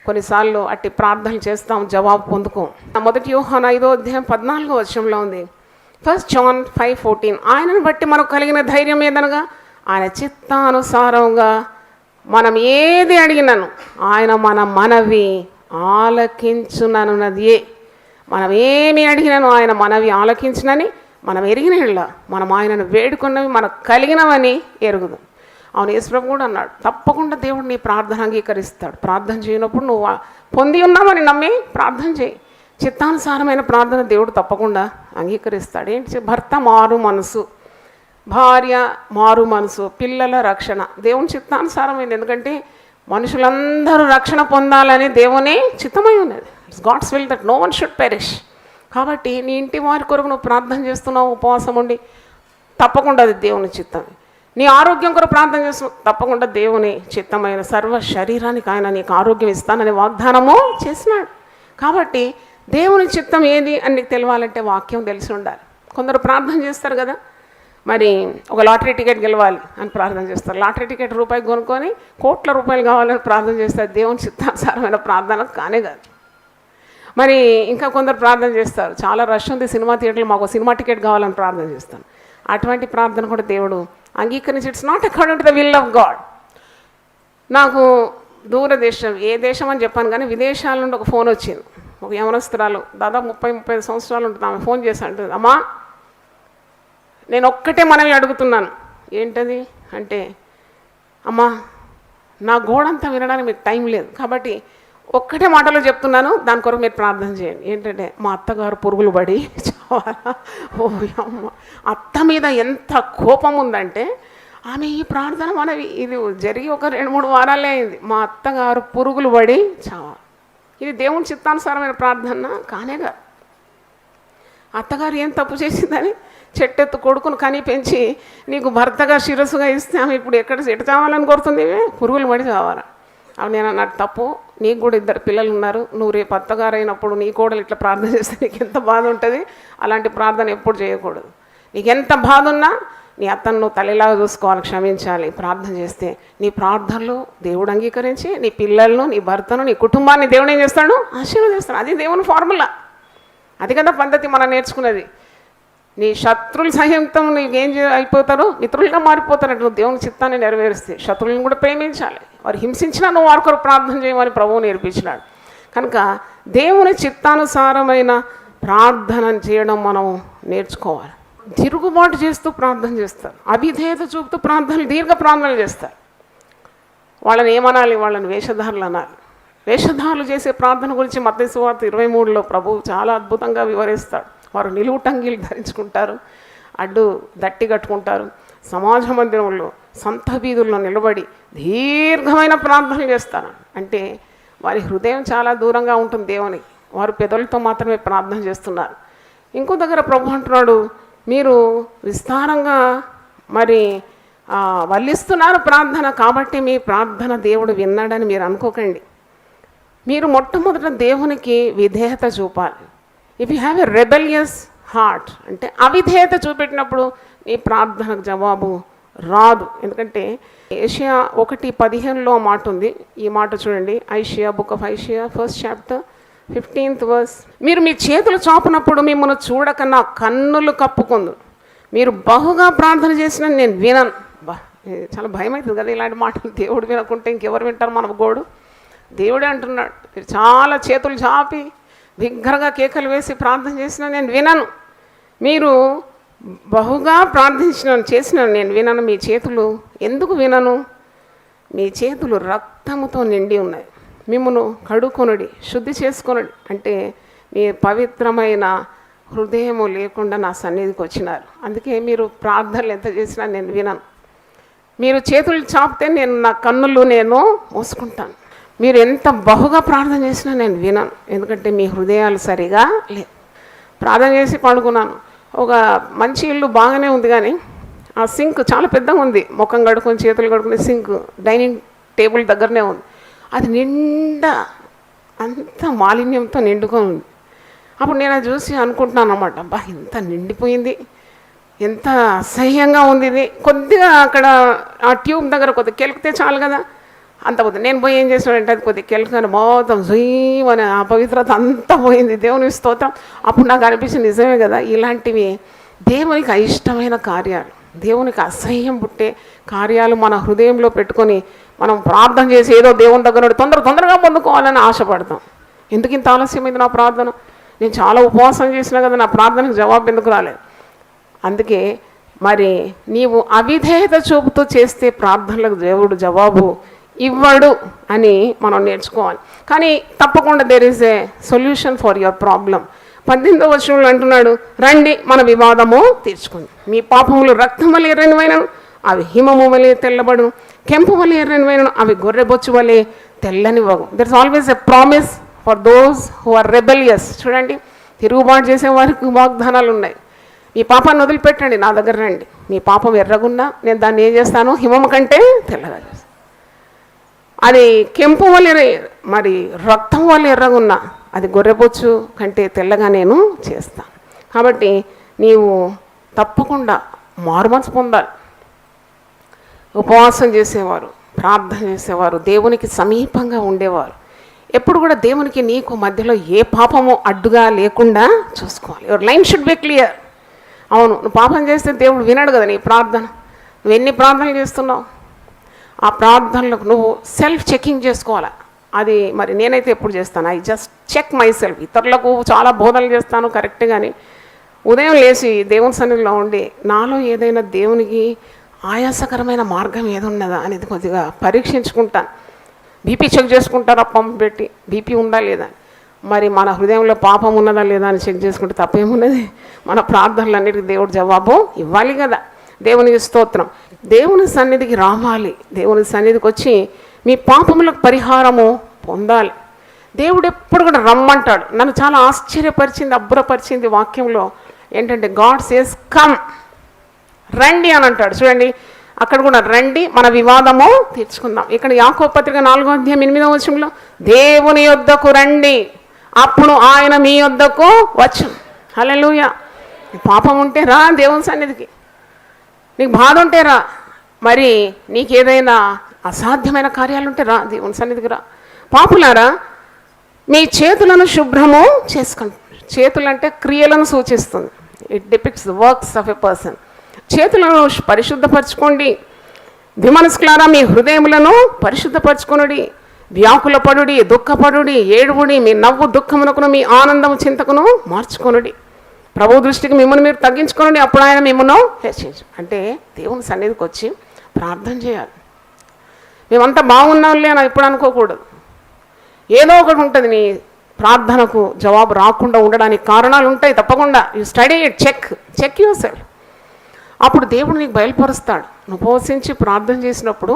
Speaker 2: కొన్నిసార్లు అట్టి ప్రార్థనలు చేస్తాం, జవాబు పొందుకోం. 1 యోహాను 5వ అధ్యాయం 14వ వచనంలో ఉంది. 1 John 5:14, ఆయనను బట్టి మనకు కలిగిన ధైర్యం ఏదనగా ఆయన చిత్తానుసారంగా మనం ఏది అడిగినను ఆయన మన మనవి ఆలకించునన్నదే. మనం ఏమి అడిగినను ఆయన మనవి ఆలకించునని మనం ఎరిగిన మనం ఆయనను వేడుకున్నవి మనకు కలిగినవని ఎరుగుదాం. అవును, యేసుప్రభు కూడా అన్నాడు, తప్పకుండా దేవుడు నీ ప్రార్థన అంగీకరిస్తాడు. ప్రార్థన చేయనప్పుడు నువ్వు పొంది ఉన్నామని నమ్మి ప్రార్థన చేయి. చిత్తానుసారమైన ప్రార్థన దేవుడు తప్పకుండా అంగీకరిస్తాడు. ఏంటి? భర్త మారు మనసు, భార్య మారు మనసు, పిల్లల రక్షణ దేవుని చిత్తానుసారమైంది. ఎందుకంటే మనుషులందరూ రక్షణ పొందాలని దేవుని చిత్తమై ఉన్నది. It's God's will that no one should perish. కాబట్టి నీ ఇంటి వారి కొరకు నువ్వు ప్రార్థన చేస్తున్నావు, ఉపవాసం ఉండి, తప్పకుండా అది దేవుని చిత్తం. నీ ఆరోగ్యం కొరకు ప్రార్థన చేస్తున్నావు, తప్పకుండా దేవుని చిత్తమైన సర్వ శరీరానికి ఆయన నీకు ఆరోగ్యం ఇస్తానని వాగ్దానము చేసినాడు. కాబట్టి దేవుని చిత్తం ఏది అని నీకు తెలియాలంటే వాక్యం తెలిసి ఉండాలి. కొందరు ప్రార్థన చేస్తారు కదా, మరి ఒక లాటరీ టికెట్ గెలవాలి అని ప్రార్థన చేస్తారు. లాటరీ టికెట్ రూపాయి కొనుక్కొని కోట్ల రూపాయలు కావాలని ప్రార్థన చేస్తారు. దేవుని చిత్తానుసారమైన ప్రార్థన కానే కాదు. మరి ఇంకా కొందరు ప్రార్థన చేస్తారు, చాలా రష్ ఉంది సినిమా థియేటర్లో, మాకు సినిమా టికెట్ కావాలని ప్రార్థన చేస్తాను. అటువంటి ప్రార్థన కూడా దేవుడు అంగీకరించి it's not according to the will of God. నాకు దూరదేశం, ఏ దేశం అని చెప్పాను కానీ విదేశాల నుండి ఒక ఫోన్ వచ్చింది. ఒక యవనస్తురాలు, దాదాపు 30-35 సంవత్సరాలు ఉంటుంది. ఆమె ఫోన్ చేసి అంటుంది, అమ్మా నేను ఒక్కటే మనవి అడుగుతున్నాను. ఏంటది అంటే, అమ్మా నా గోడంతా వినడానికి మీకు టైం లేదు, కాబట్టి ఒక్కటే మాటలో చెప్తున్నాను, దాని కొరకు మీరు ప్రార్థన చేయండి. ఏంటంటే మా అత్తగారు పురుగులు పడి చావాలా. ఓ అమ్మ, అత్త మీద ఎంత కోపం ఉందంటే ఆమె ఈ ప్రార్థన మనవి ఇది జరిగి ఒక 2-3 వారాలే అయింది. మా అత్తగారు పురుగులు పడి చావాలి. ఇది దేవుని చిత్తానుసారమైన ప్రార్థన కానే కాదు. అత్తగారు ఏం తప్పు చేసిందని చెట్టెత్తు కొడుకును కని పెంచి నీకు భర్తగా శిరస్సుగా ఇస్తే ఆమె ఇప్పుడు ఎటు చావాలని కోరుతుంది? పురుగులు పడి చావాలా? అవి నేను అన్నట్టు తప్పు. నీకు కూడా 2 పిల్లలు ఉన్నారు. నువ్వు రేపు అత్తగారు అయినప్పుడు నీ కోడలు ఇట్లా ప్రార్థన చేస్తే నీకు ఎంత బాధ ఉంటుంది. అలాంటి ప్రార్థన ఎప్పుడు చేయకూడదు. నీకు ఎంత బాధ ఉన్నా నీ అత్తను నువ్వు తల్లిలాగా చూసుకోవాలి, క్షమించాలి. ప్రార్థన చేస్తే నీ ప్రార్థనలు దేవుడు అంగీకరించి నీ పిల్లలను, నీ భర్తను, నీ కుటుంబాన్ని దేవుడు ఏం చేస్తాడు? ఆశీర్వదిస్తాడు. అది దేవుని ఫార్ములా. అది కదా పద్ధతి మనం నేర్చుకున్నది. నీ శత్రువుల సహితం నీకేం అయిపోతారు, మిత్రులుగా మారిపోతారంట. నువ్వు దేవుని చిత్తాన్ని నెరవేరిస్తే శత్రువులను కూడా ప్రేమించాలి. వారు హింసించినా నువ్వు వారి కొరకు ప్రార్థన చేయమని ప్రభువు నేర్పించినాడు. కనుక దేవుని చిత్తానుసారమైన ప్రార్థన చేయడం మనం నేర్చుకోవాలి. తిరుగుబాటు చేస్తూ ప్రార్థన చేస్తారు, అవిధేయత చూపుతూ దీర్ఘ ప్రార్థనలు చేస్తారు. వాళ్ళని ఏమనాలి? వాళ్ళని వేషధారులు అనాలి. వేషధారులు చేసే ప్రార్థన గురించి మత్తయి సువార్త 23లో ప్రభువు చాలా అద్భుతంగా వివరిస్తాడు. వారు నిలువు టంగీలు ధరించుకుంటారు, అడ్డు దట్టి కట్టుకుంటారు, సమాజ మందిరంలో సంత వీధుల్లో నిలబడి దీర్ఘమైన ప్రార్థనలు చేస్తారు. అంటే వారి హృదయం చాలా దూరంగా ఉంటుంది దేవునికి. వారు పెదవులతో మాత్రమే ప్రార్థన చేస్తున్నారు. ఇంకో దగ్గర ప్రభు అంటున్నాడు, మీరు విస్తారంగా మరి వల్లిస్తున్నారు ప్రార్థన, కాబట్టి మీ ప్రార్థన దేవుడు విన్నాడని మీరు అనుకోకండి. మీరు మొట్టమొదట దేవునికి విధేయత చూపాలి. If you have a rebellious heart, అంటే అవిధేయత చూపెట్టినప్పుడు నీ ప్రార్థనకు జవాబు రాదు. ఎందుకంటే ఏషియా 1:15లో మాట ఉంది. ఈ మాట చూడండి, book of Eicher 1st chapter 15th verse. మీరు మీ చేతులు చాపునప్పుడు మిమ్మల్ని చూడక నా కన్నులు కప్పుకుందు. మీరు బహుగా ప్రార్థన చేసిన నేను వినను. చాలా భయం అవుతుంది కదా ఇలాంటి మాటలు. దేవుడు వినకుంటే ఇంకెవరు వింటారు మన గోడు? దేవుడే అంటున్నాడు, మీరు చాలా చేతులు చాపి బిగ్గరగా కేకలు వేసి ప్రార్థన చేసిన నేను వినను. మీరు బహుగా చేసిన నేను వినను. మీ చేతులు ఎందుకు వినను? మీ చేతులు రక్తముతో నిండి ఉన్నాయి. మిమ్మల్ని కడుకొనుడి, శుద్ధి చేసుకొనుడి. అంటే మీ పవిత్రమైన హృదయము లేకుండా నా సన్నిధికి వచ్చినారు. అందుకే మీరు ప్రార్థనలు ఎంత చేసినా నేను వినను. మీరు చేతులు చాపితే నా కన్నులు మూసుకుంటాను. మీరు ఎంత బహుగా ప్రార్థన చేసినా నేను వినను. ఎందుకంటే మీ హృదయాలు సరిగా లేవు. ప్రార్థన చేసి పడుకున్నాను. ఒక మంచి ఇల్లు బాగానే ఉంది, కానీ ఆ సింక్ చాలా పెద్దగా ఉంది. ముఖం కడుక్కొని చేతులు కడుక్కునే సింక్ డైనింగ్ టేబుల్ దగ్గరనే ఉంది. అది నిండా అంత మాలిన్యంతో నిండుకొని ఉంది. అప్పుడు నేను అది చూసి అనుకుంటున్నాను అన్నమాట, అబ్బా ఇంత నిండిపోయింది, ఎంత అసహ్యంగా ఉంది ఇది. కొద్దిగా అక్కడ ఆ ట్యూబ్ దగ్గర కొద్దిగా కెలికితే చాలు కదా, అంత పోతుంది. నేను పోయి ఏం చేసానంటే అది కొద్దిగా కెలకని మొత్తం జూయమని ఆ పవిత్రత అంతా పోయింది. దేవుని స్తోత్రం. అప్పుడు నాకు అనిపించింది, నిజమే కదా, ఇలాంటివి దేవునికి అయిష్టమైన కార్యాలు, దేవునికి అసహ్యం పుట్టే కార్యాలు మన హృదయంలో పెట్టుకొని మనం ప్రార్థన చేసి ఏదో దేవుని దగ్గర తొందరగా పొందుకోవాలని ఆశపడతాం. ఎందుకు ఇంత ఆలస్యమైంది నా ప్రార్థన? నేను చాలా ఉపవాసం చేసినా కదా, నా ప్రార్థనకు జవాబు ఎందుకు రాలేదు? అందుకే మరి నీవు అవిధేయత చూపుతూ చేస్తే ప్రార్థనలకు దేవుడు జవాబు ఇవ్వడు అని మనం నేర్చుకోవాలి. కానీ తప్పకుండా there is a solution for your problem. 18వ వచనంలో అంటున్నాడు, రండి మన వివాదము తీర్చుకుంది. మీ పాపములు రక్తం వలె ఎర్రనివైనను అవి హిమము వలె తెల్లబడును, కెంపు వలె ఎర్రనివైనను అవి గొర్రెబొచ్చు వలె తెల్లనివ్వవు. There is always a promise for those who are rebellious. చూడండి, తిరుగుబాటు చేసే వారికి వాగ్దానాలు ఉన్నాయి. మీ పాపాన్ని వదిలిపెట్టండి, నా దగ్గర రండి. మీ పాపం ఎర్రగున్నా నేను దాన్ని ఏం చేస్తాను? హిమము కంటే తెల్లగా చేస్తాను. అది కెంపు వల్ల మరి రక్తం వల్ల ఎర్రగున్నా అది గొర్రెబొచ్చు కంటే తెల్లగా నేను చేస్తాను. కాబట్టి నీవు తప్పకుండా మారుమనసు పొందాలి. ఉపవాసం చేసేవారు, ప్రార్థన చేసేవారు, దేవునికి సమీపంగా ఉండేవారు ఎప్పుడు కూడా దేవునికి నీకు మధ్యలో ఏ పాపము అడ్డుగా లేకుండా చూసుకోవాలి. Your line should be clear. అవును, నువ్వు పాపం చేస్తే దేవుడు వినడు కదా నీ ప్రార్థన. నువ్వు ఎన్ని ప్రార్థనలు చేస్తున్నావు? ఆ ప్రార్థనలకు నువ్వు సెల్ఫ్ చెకింగ్ చేసుకోవాలి. అది మరి నేనైతే ఎప్పుడు చేస్తాను, I just check myself. ఇతరులకు చాలా బోధనలు చేస్తాను కరెక్ట్, కానీ ఉదయం లేచి దేవుని సన్నిధిలో ఉండి నాలో ఏదైనా దేవునికి ఆయాసకరమైన మార్గం ఏదున్నదా అనేది కొద్దిగా పరీక్షించుకుంటాను. బీపీ చెక్ చేసుకుంటారా పంపు పెట్టి, బీపీ ఉందా లేదా, మరి మన హృదయంలో పాపం ఉన్నదా లేదా అని చెక్ చేసుకుంటే తప్పేమున్నది? మన ప్రార్థనలన్నిటికీ దేవుడు జవాబు ఇవ్వాలి కదా. దేవునికి స్తోత్రం. దేవుని సన్నిధికి రావాలి. దేవుని సన్నిధికి వచ్చి మీ పాపములకు పరిహారము పొందాలి. దేవుడు ఎప్పుడు కూడా రమ్మంటాడు. నన్ను చాలా ఆశ్చర్యపరిచింది, అబ్బురపరిచింది వాక్యంలో ఏంటంటే, గాడ్ సేస్ కమ్, రండి అని అంటాడు. చూడండి, అక్కడ కూడా రండి మన వివాదము తీర్చుకుందాం. ఇక్కడ యాకోబు పత్రిక 4వ అధ్యాయం 8వ వచనంలో దేవుని యొద్దకు రండి, అప్పుడు ఆయన మీ యొద్దకు వచ్చు. హల్లెలూయా. పాపం ఉంటే రా దేవుని సన్నిధికి, నీకు బాధ ఉంటే రా, మరి నీకేదైనా అసాధ్యమైన కార్యాలు ఉంటే రా దేవుని సన్నిధికి రా. పాపులారా, మీ చేతులను శుభ్రము చేసుకోండి. చేతులు అంటే క్రియలను సూచిస్తుంది. It depicts the works of a person. చేతులను పరిశుద్ధపరచుకోండి, విమనస్కులారా మీ హృదయములను పరిశుద్ధపరచుకొనుడి, వ్యాకులపడుడి, దుఃఖపడుడి, ఏడువుడి, మీ నవ్వు దుఃఖమునకును మీ ఆనందము చింతకును మార్చుకొనుడి. ప్రభు దృష్టికి మిమ్మల్ని మీరు తగ్గించుకోండి, అప్పుడు ఆయన మిమ్మల్ని హెచ్చించు. అంటే దేవుని సన్నిధికి వచ్చి ప్రార్థన చేయాలి. మేమంతా బాగున్నాంలే అని ఎప్పుడు అనుకోకూడదు. ఏదో ఒకటి ఉంటుంది నీ ప్రార్థనకు జవాబు రాకుండా ఉండడానికి కారణాలు ఉంటాయి తప్పకుండా. You study it, check yourself. అప్పుడు దేవుడు నీకు బయలుపరుస్తాడు. నువ్వు ఉపవసించి ప్రార్థన చేసినప్పుడు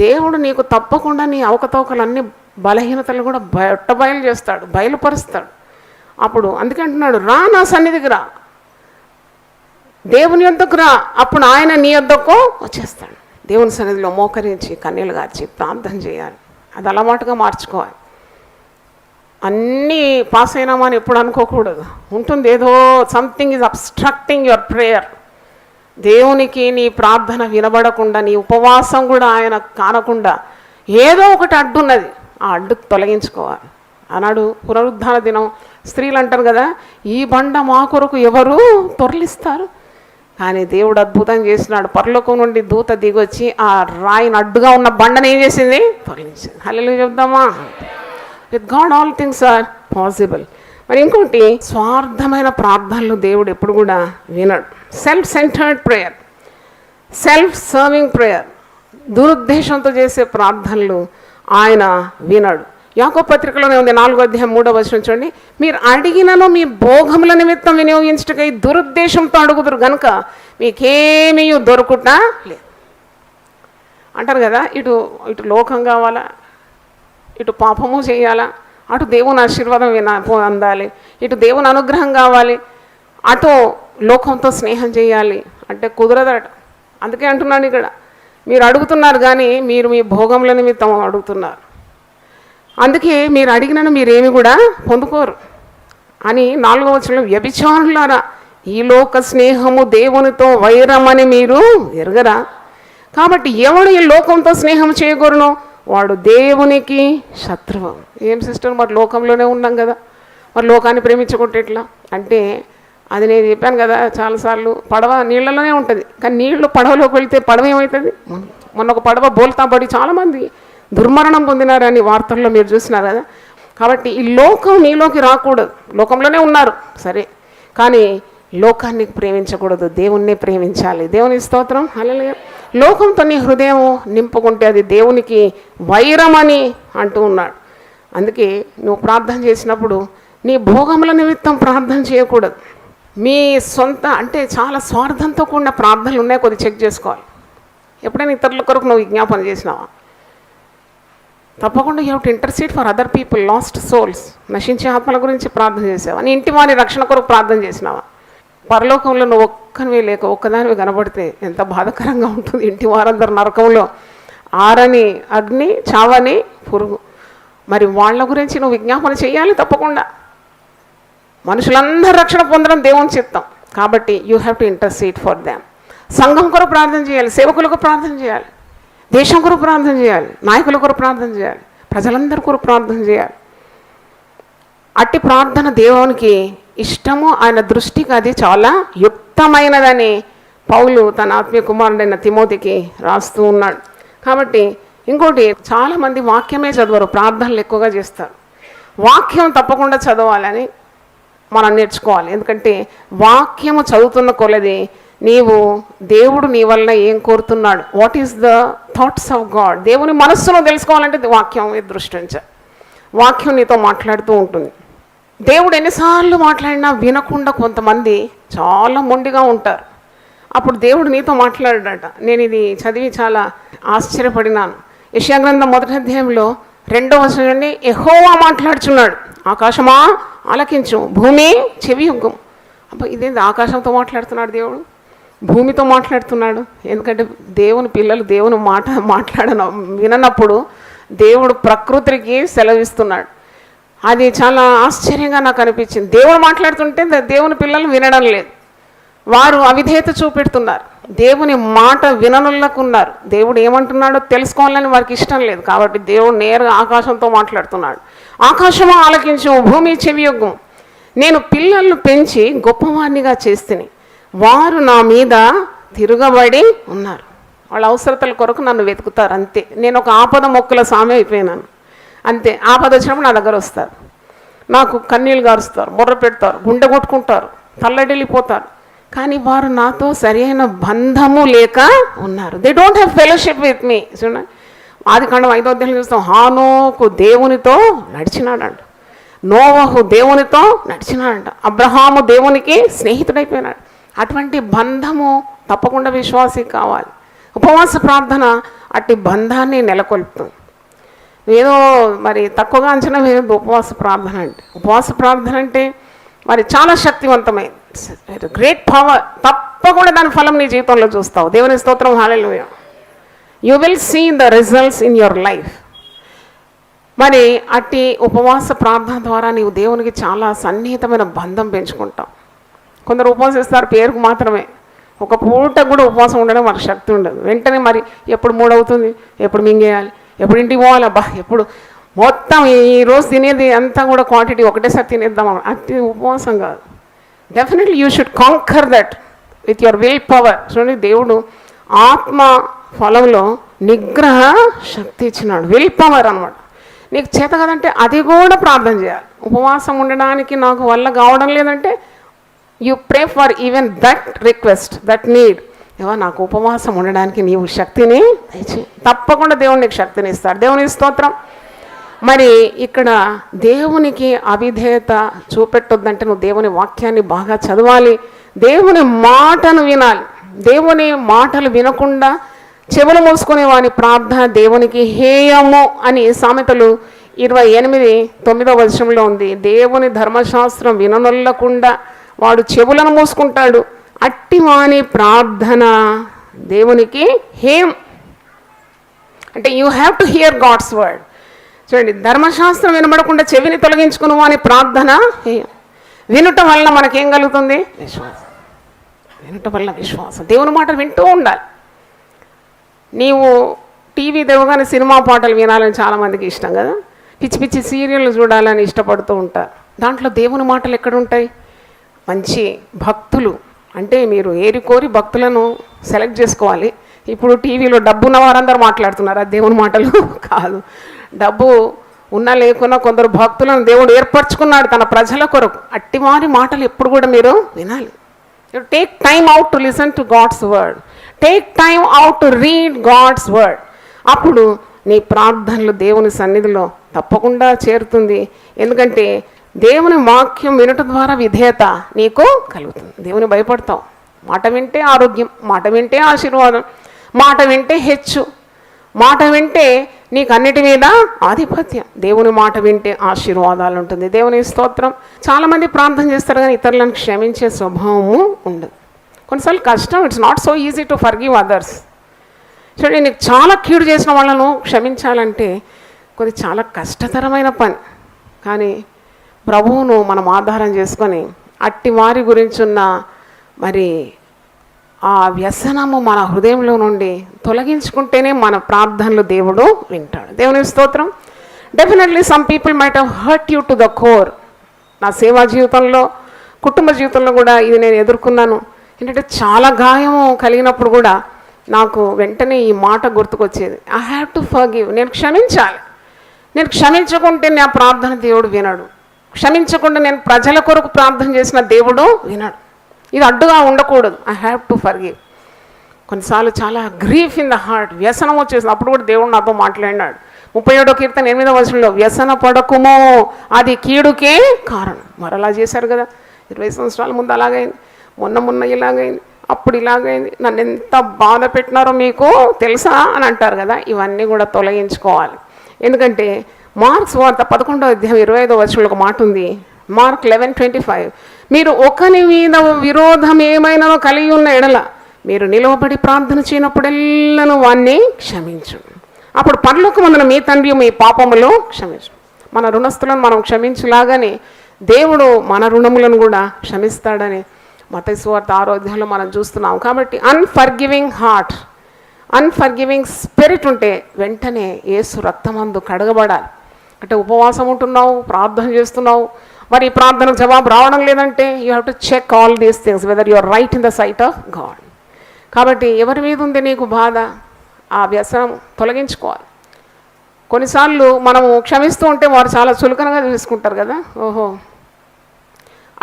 Speaker 2: దేవుడు నీకు తప్పకుండా నీ అవకతవకలన్నీ బలహీనతలు కూడా బయలు చేస్తాడు, బయలుపరుస్తాడు. అప్పుడు అందుకే అంటున్నాడు, రా నా సన్నిధికి రా, దేవుని యొద్దకు రా, అప్పుడు ఆయన నీ యొద్దకు వచ్చేస్తాడు. దేవుని సన్నిధిలో మోకరించి కన్నీళ్ళు గార్చి ప్రార్థన చేయాలి. అది అలవాటుగా మార్చుకోవాలి. అన్నీ పాస్ అయినామని ఎప్పుడు అనుకోకూడదు. ఉంటుంది ఏదో something is obstructing your prayer. దేవునికి నీ ప్రార్థన వినబడకుండా, నీ ఉపవాసం కూడా ఆయన కానకుండా ఏదో ఒకటి అడ్డున్నది. ఆ అడ్డు తొలగించుకోవాలి. ఆనాడు పునరుద్ధాన దినం స్త్రీలు అంటారు కదా, ఈ బండ మా కొరకు ఎవరు తొరలిస్తారు? కానీ దేవుడు అద్భుతం చేసినాడు. పరలోకం నుండి దూత దిగొచ్చి ఆ రాయిని అడ్డుగా ఉన్న బండను ఏం చేసింది? తొలగించింది. హల్లెలూయా చెప్దామా? With God all things are possible. మరి ఇంకోటి, స్వార్థమైన ప్రార్థనలు దేవుడు ఎప్పుడు కూడా వినడు. Self centred prayer, self serving prayer, దురుద్దేశంతో చేసే ప్రార్థనలు ఆయన వినడు. యాకోబు పత్రికలోనే ఉంది 4వ అధ్యాయం 3వ వచనం చూడండి, మీరు అడిగినను మీ భోగముల నిమిత్తం వినియోగించుటకై దురుద్దేశంతో అడుగుదురు గనుక మీకేమీ దొరుకుట లేదు అంటారు కదా. ఇటు లోకం కావాలా, ఇటు పాపము చేయాలా, అటు దేవుని ఆశీర్వాదం అందాలి, ఇటు దేవుని అనుగ్రహం కావాలి, అటు లోకంతో స్నేహం చేయాలి అంటే కుదరదట. అందుకే అంటున్నాను, ఇక్కడ మీరు అడుగుతున్నారు కానీ మీరు మీ భోగముల నిమిత్తం అడుగుతున్నారు. అందుకే మీరు అడిగినను మీరేమి కూడా పొందుకోరు అని 4వ వచనంలో, వ్యభిచారులారా ఈ లోక స్నేహము దేవునితో వైరమని మీరు ఎరగరా? కాబట్టి ఎవడు ఈ లోకంతో స్నేహం చేయకూడను వాడు దేవునికి శత్రువు. ఏం సిస్టర్, మరి లోకంలోనే ఉన్నాం కదా, మరి లోకాన్ని ప్రేమించుకుంటే ఎట్లా అంటే, అది నేను చెప్పాను కదా చాలాసార్లు, పడవ నీళ్ళలోనే ఉంటుంది కానీ నీళ్లు పడవలోకి వెళితే పడవ ఏమవుతుంది? మొన్న ఒక పడవ బోల్తా పడి చాలామంది దుర్మరణం పొందినారని వార్తల్లో మీరు చూసినారు కదా. కాబట్టి ఈ లోకం నీలోకి రాకూడదు. లోకంలోనే ఉన్నారు సరే, కానీ లోకాన్ని ప్రేమించకూడదు, దేవుణ్ణి ప్రేమించాలి. దేవుని స్తోత్రం, హల్లెలూయా. లోకంతో నీ హృదయం నింపుకుంటే అది దేవునికి వైరమని అంటూ ఉన్నాడు. అందుకే నువ్వు ప్రార్థన చేసినప్పుడు నీ భోగముల నిమిత్తం ప్రార్థన చేయకూడదు. మీ సొంత అంటే చాలా స్వార్థంతో కూడిన ప్రార్థనలు ఉన్నాయి, కొద్దిగా చెక్ చేసుకోవాలి. ఎప్పుడైనా ఇతరుల కొరకు నువ్వు విజ్ఞాపన చేసినావా? తప్పకుండా you have to intercede for other people, lost souls, నశించే ఆత్మల గురించి ప్రార్థన చేసావా? నీ ఇంటి వారి రక్షణ కొరకు ప్రార్థన చేసినావా? పరలోకంలో నువ్వు ఒక్కనివే లేక ఒక్కదానివి కనబడితే ఎంత బాధాకరంగా ఉంటుంది. ఇంటి వారందరూ నరకంలో ఆరని అగ్ని, చావని పురుగు. మరి వాళ్ళ గురించి నువ్వు విజ్ఞాపన చేయాలి తప్పకుండా. మనుషులందరూ రక్షణ పొందడం దేవుని చిత్తం కాబట్టి you have to intercede for them. సంఘం కొరకు ప్రార్థన చేయాలి, సేవకులకు ప్రార్థన చేయాలి, దేశం కొరకు ప్రార్థన చేయాలి, నాయకుల కొరకు ప్రార్థన చేయాలి, ప్రజలందరి కొరకు ప్రార్థన చేయాలి. అట్టి ప్రార్థన దేవునికి ఇష్టము, ఆయన దృష్టికి అది చాలా యుక్తమైనదని పౌలు తన ఆత్మీయ కుమారుడైన తిమోతికి రాస్తూ ఉన్నాడు. కాబట్టి ఇంకోటి, చాలామంది వాక్యమే చదవరు, ప్రార్థనలు ఎక్కువగా చేస్తారు. వాక్యం తప్పకుండా చదవాలని మనం నేర్చుకోవాలి. ఎందుకంటే వాక్యము చదువుతున్న కొలది నీవు దేవుడు నీ వల్ల ఏం కోరుతున్నాడు, what is the thoughts of God, దేవుని మనస్సును తెలుసుకోవాలంటే వాక్యం దృష్టించాలి. వాక్యం నీతో మాట్లాడుతూ ఉంటుంది. దేవుడు ఎన్నిసార్లు మాట్లాడినా వినకుండా కొంతమంది చాలా మొండిగా ఉంటారు. అప్పుడు దేవుడు నీతో మాట్లాడాడట. నేను ఇది చదివి చాలా ఆశ్చర్యపడినాను. యెషయా గ్రంథం 1వ అధ్యాయంలో 2వ వచనంలో యెహోవా మాట్లాడుచున్నాడు, ఆకాశమా ఆలకించు, భూమి చెవి యొగ్గు. అబ్బా, ఇదేంటి ఆకాశంతో మాట్లాడుతున్నాడు దేవుడు, భూమితో మాట్లాడుతున్నాడు? ఎందుకంటే దేవుని పిల్లలు దేవుని విననప్పుడు దేవుడు ప్రకృతికి సెలవిస్తున్నాడు. అది చాలా ఆశ్చర్యంగా నాకు అనిపించింది. దేవుడు మాట్లాడుతుంటే దేవుని పిల్లలు వినడం లేదు, వారు అవిధేయత చూపెడుతున్నారు, దేవుని మాట విననులకున్నారు. దేవుడు ఏమంటున్నాడో తెలుసుకోవాలని వారికి ఇష్టం లేదు. కాబట్టి దేవుడు నేరుగా ఆకాశంతో మాట్లాడుతున్నాడు. ఆకాశము ఆలకించు, భూమి చెవియొగ్గు. నేను పిల్లలను పెంచి గొప్పవారినిగా చేస్తుని, వారు నా మీద తిరగబడి ఉన్నారు. వాళ్ళ అవసరతల కొరకు నన్ను వెతుకుతారు, అంతే. నేను ఒక ఆపద మొక్కల సామె అయిపోయినాను, అంతే. ఆపద వచ్చినప్పుడు నా దగ్గర వస్తారు, నాకు కన్నీళ్ళు గారుస్తారు, బుర్ర పెడతారు, గుండె కొట్టుకుంటారు, తల్లడిల్లిపోతారు. కానీ వారు నాతో సరైన బంధము లేక ఉన్నారు. They don't have fellowship with me. చూడండి, ఆదికాండం 5వ అధ్యాయం చూస్తాం. హానోకు దేవునితో నడిచినాడంట, నోవహు దేవునితో నడిచినాడంట, అబ్రహాము దేవునికి స్నేహితుడైపోయినాడు. అటువంటి బంధము తప్పకుండా విశ్వాసికి కావాలి. ఉపవాస ప్రార్థన అట్టి బంధాన్ని నెలకొల్పుతుంది. ఏదో మరి తక్కువగా అంచనా వేయదు ఉపవాస ప్రార్థన అంటే. ఉపవాస ప్రార్థన అంటే మరి చాలా శక్తివంతమైంది, గ్రేట్ పవర్. తప్పకుండా దాని ఫలం నీ జీవితంలో చూస్తావు. దేవుని స్తోత్రం, hallelujah. You will see the results in your life. మరి అట్టి ఉపవాస ప్రార్థన ద్వారా నీవు దేవునికి చాలా సన్నిహితమైన బంధం పెంచుకుంటావు. కొందరు ఉపవాసిస్తారు పేరుకు మాత్రమే, ఒక పూట కూడా ఉపవాసం ఉండడం వాళ్ళకి శక్తి ఉండదు. వెంటనే మరి ఎప్పుడు 3 అవుతుంది, ఎప్పుడు మింగేయాలి, ఎప్పుడు ఇంటికి పోవాలి, అబ్బా ఎప్పుడు మొత్తం ఈరోజు తినేది అంతా కూడా క్వాంటిటీ ఒకటేసారి తినేద్దాం, అది ఉపవాసం కాదు. Definitely you should conquer that with your willpower. చూడండి, దేవుడు ఆత్మ ఫలంలో నిగ్రహ శక్తి ఇచ్చినాడు, విల్ పవర్ అనమాట. నీకు చేత కదంటే అది కూడా ప్రార్థన చేయాలి. ఉపవాసం ఉండడానికి నాకు వల్ల కావడం లేదంటే you pray for even that request, that need. ఏవో నాకు ఉపవాసం ఉండడానికి నీవు శక్తిని ఇచ్చి, తప్పకుండా దేవుడు నీకు శక్తిని ఇస్తాడు. దేవుని స్తోత్రం. మరి ఇక్కడ దేవునికి అవిధేయత చూపెట్టొద్దంటే నువ్వు దేవుని వాక్యాన్ని బాగా చదవాలి, దేవుని మాటను వినాలి. దేవుని మాటలు వినకుండా చెవులు మూసుకునే వాని ప్రార్థన దేవునికి హేయము అని సామెతలు 28:9 ఉంది. దేవుని ధర్మశాస్త్రం విననొల్లకుండా వాడు చెవులను మూసుకుంటాడు, అట్టి వాని ప్రార్థన దేవునికి హేయం. అంటే you have to hear God's word. చూడండి, ధర్మశాస్త్రం వినబడకుండా చెవిని తొలగించుకుని వాని ప్రార్థన హేయం. వినుట వల్ల మనకేం కలుగుతుంది? విశ్వాసం. వినుట వల్ల విశ్వాసం. దేవుని మాట వింటూ ఉండాలి. నీవు టీవీ దేవగానే సినిమా పాటలు వినాలని చాలామందికి ఇష్టం కదా, పిచ్చి పిచ్చి సీరియళ్ళు చూడాలని ఇష్టపడుతూ ఉంటారు. దాంట్లో దేవుని మాటలు ఎక్కడ ఉంటాయి? మంచి భక్తులు అంటే మీరు ఏరికోరి భక్తులను సెలెక్ట్ చేసుకోవాలి. ఇప్పుడు టీవీలో డబ్బున్న వారందరూ మాట్లాడుతున్నారు, అది దేవుని మాటలు కాదు. డబ్బు ఉన్నా లేకున్నా కొందరు భక్తులను దేవుడు ఏర్పరచుకున్నాడు తన ప్రజల కొరకు. అట్టి వారి మాటలు ఎప్పుడు కూడా మీరు వినాలి. Take time out to listen to God's word, take time out to read God's word. అప్పుడు నీ ప్రార్థనలు దేవుని సన్నిధిలో తప్పకుండా చేరుతుంది. ఎందుకంటే దేవుని వాక్యం వినటం ద్వారా విధేయత నీకు కలుగుతుంది. దేవుని భయపడతావు. మాట వింటే ఆరోగ్యం, మాట వింటే ఆశీర్వాదం, మాట వింటే హెచ్చు, మాట వింటే నీకు అన్నిటి మీద ఆధిపత్యం. దేవుని మాట వింటే ఆశీర్వాదాలు ఉంటుంది. దేవుని స్తోత్రం. చాలామంది ప్రార్థన చేస్తారు కానీ ఇతరులను క్షమించే స్వభావము ఉండదు. కొన్నిసార్లు కష్టం. It's not so easy to forgive others. చూడండి, నీకు చాలా కీడు చేసిన వాళ్ళను క్షమించాలంటే కొద్ది చాలా కష్టతరమైన పని. కానీ ప్రభువును మనం ఆధారం చేసుకొని అట్టి వారి గురించి ఉన్న మరి ఆ వ్యసనము మన హృదయంలో నుండి తొలగించుకుంటేనే మన ప్రార్థనలు దేవుడు వింటాడు. దేవుని స్తోత్రం. Definitely some people might have hurt you to the core. నా సేవా జీవితంలో, కుటుంబ జీవితంలో కూడా ఇది నేను ఎదుర్కొన్నాను. ఏంటంటే చాలా గాయం కలిగినప్పుడు కూడా నాకు వెంటనే ఈ మాట గుర్తుకొచ్చేది, ఐ హ్యావ్ టు ఫర్గివ్. నేను క్షమించాలి. నేను క్షమించకుంటే నా ప్రార్థన దేవుడు వినడు. క్షమించకుండా నేను ప్రజల కొరకు ప్రార్థన చేసిన దేవుడు వినడు. ఇది అడ్డుగా ఉండకూడదు. I have to forgive. కొన్నిసార్లు చాలా గ్రీఫ్ ఇన్ ద హార్ట్, వ్యసనం వచ్చేసింది. అప్పుడు కూడా దేవుడు నాతో మాట్లాడినాడు. 37వ కీర్తన 8వ వ్యసన పడకుమో, అది కీడుకే కారణం. మరలా చేశారు కదా, 20 సంవత్సరాల ముందు అలాగైంది, మొన్న ఇలాగైంది, అప్పుడు ఇలాగైంది, నన్ను ఎంత బాధ పెట్టినారో మీకు తెలుసా అని అంటారు కదా. ఇవన్నీ కూడా తొలగించుకోవాలి. ఎందుకంటే మార్క్స్ వార్త 11వ అధ్యాయం 25వ వచనంలో ఒక మాట ఉంది. మార్క్ 11:25, మీరు ఒకరి మీద విరోధం ఏమైనా కలిగి ఉన్న ఎడల మీరు నిలవబడి ప్రార్థన చేయనప్పుడెల్లను వాన్ని క్షమించు, అప్పుడు పరలోకమందున మీ తండ్రి మీ పాపములు క్షమించు. మన రుణస్థులను మనం క్షమించులాగానే దేవుడు మన రుణములను కూడా క్షమిస్తాడని మత్తయి సువార్త 6వ అధ్యాయంలో మనం చూస్తున్నాం. కాబట్టి అన్ఫర్గివింగ్ హార్ట్, అన్ఫర్గివింగ్ స్పిరిట్ ఉంటే వెంటనే యేసు రక్తమందు కడగబడాలి. అంటే ఉపవాసం ఉంటున్నావు, ప్రార్థన చేస్తున్నావు, మరి ఈ ప్రార్థనకు జవాబు రావడం లేదంటే you have to check all these things whether you are right in the sight of God. కాబట్టి ఎవరి మీద ఉంది నీకు బాధ, ఆ వ్యసనం తొలగించుకోవాలి. కొన్నిసార్లు మనము క్షమిస్తూ ఉంటే వారు చాలా చులకనగా చూసుకుంటారు కదా. ఓహో,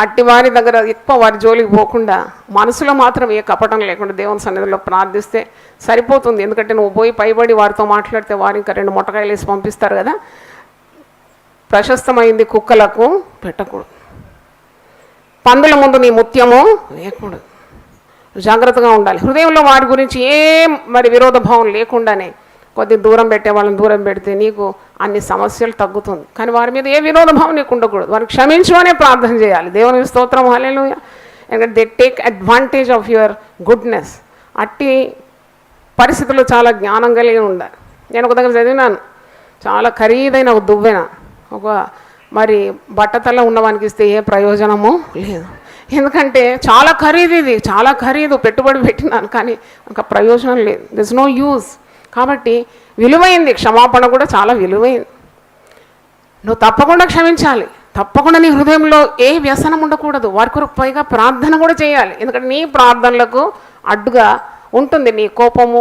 Speaker 2: అట్టి వారి దగ్గర ఎక్కువ వారి జోలికి పోకుండా మనసులో మాత్రం ఏ కపటం లేకుండా దేవుని సన్నిధిలో ప్రార్థిస్తే సరిపోతుంది. ఎందుకంటే నువ్వు పోయి పైబడి వారితో మాట్లాడితే వారు ఇంకా 2 మొట్టకాయలు వేసి పంపిస్తారు కదా. ప్రశస్తమైంది కుక్కలకు పెట్టకూడదు, పందుల ముందు నీ ముత్యము వేయకూడదు. జాగ్రత్తగా ఉండాలి. హృదయంలో వారి గురించి ఏం మరి విరోధ భావం లేకుండానే కొద్ది దూరం పెట్టే వాళ్ళని దూరం పెడితే నీకు అన్ని సమస్యలు తగ్గుతుంది. కానీ వారి మీద ఏ విరోధ భావం నీకు ఉండకూడదు. వారికి క్షమించమనే ప్రార్థన చేయాలి. దేవుని స్తోత్రం, హల్లెలూయా. ఎందుకంటే they take advantage of your goodness. అట్టి పరిస్థితుల్లో చాలా జ్ఞానం కలిగి ఉండాలి. నేను ఒక దగ్గర చదివినాను, చాలా ఖరీదైన ఒక దువ్వెన ఒక మరి బట్టతల ఉన్నవానికి ఇస్తే ఏ ప్రయోజనము లేదు. ఎందుకంటే చాలా ఖరీదు, ఇది చాలా ఖరీదు, పెట్టుబడి పెట్టినాను కానీ ఒక ప్రయోజనం లేదు. This no use. కాబట్టి విలువైంది, క్షమాపణ కూడా చాలా విలువైంది. నువ్వు తప్పకుండా క్షమించాలి. తప్పకుండా నీ హృదయంలో ఏ వ్యసనం ఉండకూడదు. వారి కొరకు పైగా ప్రార్థన కూడా చేయాలి. ఎందుకంటే నీ ప్రార్థనలకు అడ్డుగా ఉంటుంది నీ కోపము,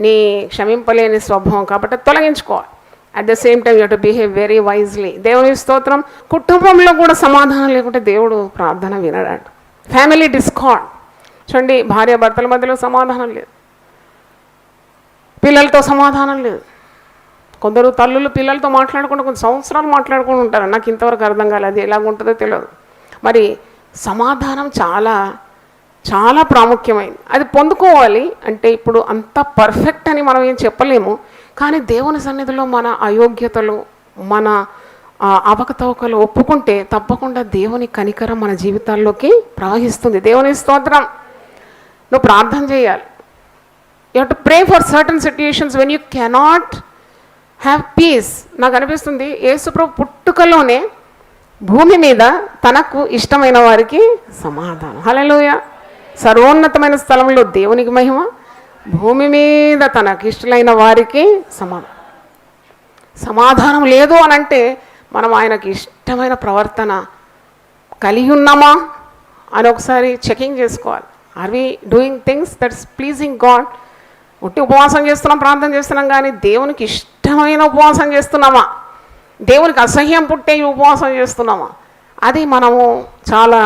Speaker 2: నీ క్షమింపలేని స్వభావం. కాబట్టి తొలగించుకోవాలి. At the same time you to behave very wisely. దేవుని స్తోత్రం. కుటుంబంలో కూడా సమాధానం లేకుంటే దేవుడు ప్రార్థన వినడాడు. ఫ్యామిలీ డిస్కార్డ్ చూడండి, భార్య భర్తల మధ్యలో సమాధానం లేదు, పిల్లలతో సమాధానం లేదు. కొందరు తల్లులు పిల్లలతో మాట్లాడకుండా కొన్ని సంవత్సరాలు మాట్లాడుకుంటూ ఉంటారు. నాకు ఇంతవరకు అర్థం కాలేదు, అది ఎలాగుంటుందో తెలియదు. మరి సమాధానం చాలా చాలా ప్రాముఖ్యమైనది. అది పొందుకోవాలి అంటే ఇప్పుడు అంత పర్ఫెక్ట్ అని మనం ఏం చెప్పలేము. కానీ దేవుని సన్నిధిలో మన అయోగ్యతలు, మన అవకతవకలు ఒప్పుకుంటే తప్పకుండా దేవుని కనికరం మన జీవితాల్లోకి ప్రవహిస్తుంది. దేవుని స్తోత్రం. నువ్వు ప్రార్థన చేయాలి. You have to pray for certain situations when you cannot have piece. నాకు అనిపిస్తుంది యేసుప్రభు పుట్టుకలోనే భూమి మీద తనకు ఇష్టమైన వారికి సమాధానం. హల్లెలూయా. సర్వోన్నతమైన స్థలంలో దేవునికి మహిమ, భూమి మీద తనకు ఇష్టమైన వారికి సమాధానం లేదు అని అంటే మనం ఆయనకి ఇష్టమైన ప్రవర్తన కలిగి ఉన్నామా అని ఒకసారి చెకింగ్ చేసుకోవాలి. Are we doing things that's pleasing God? ఉట్టి ఉపవాసం చేస్తున్నాం, ప్రార్థన చేస్తున్నాం, కానీ దేవునికి ఇష్టమైన ఉపవాసం చేస్తున్నామా? దేవునికి అసహ్యం పుట్టే ఉపవాసం చేస్తున్నామా? అది మనము చాలా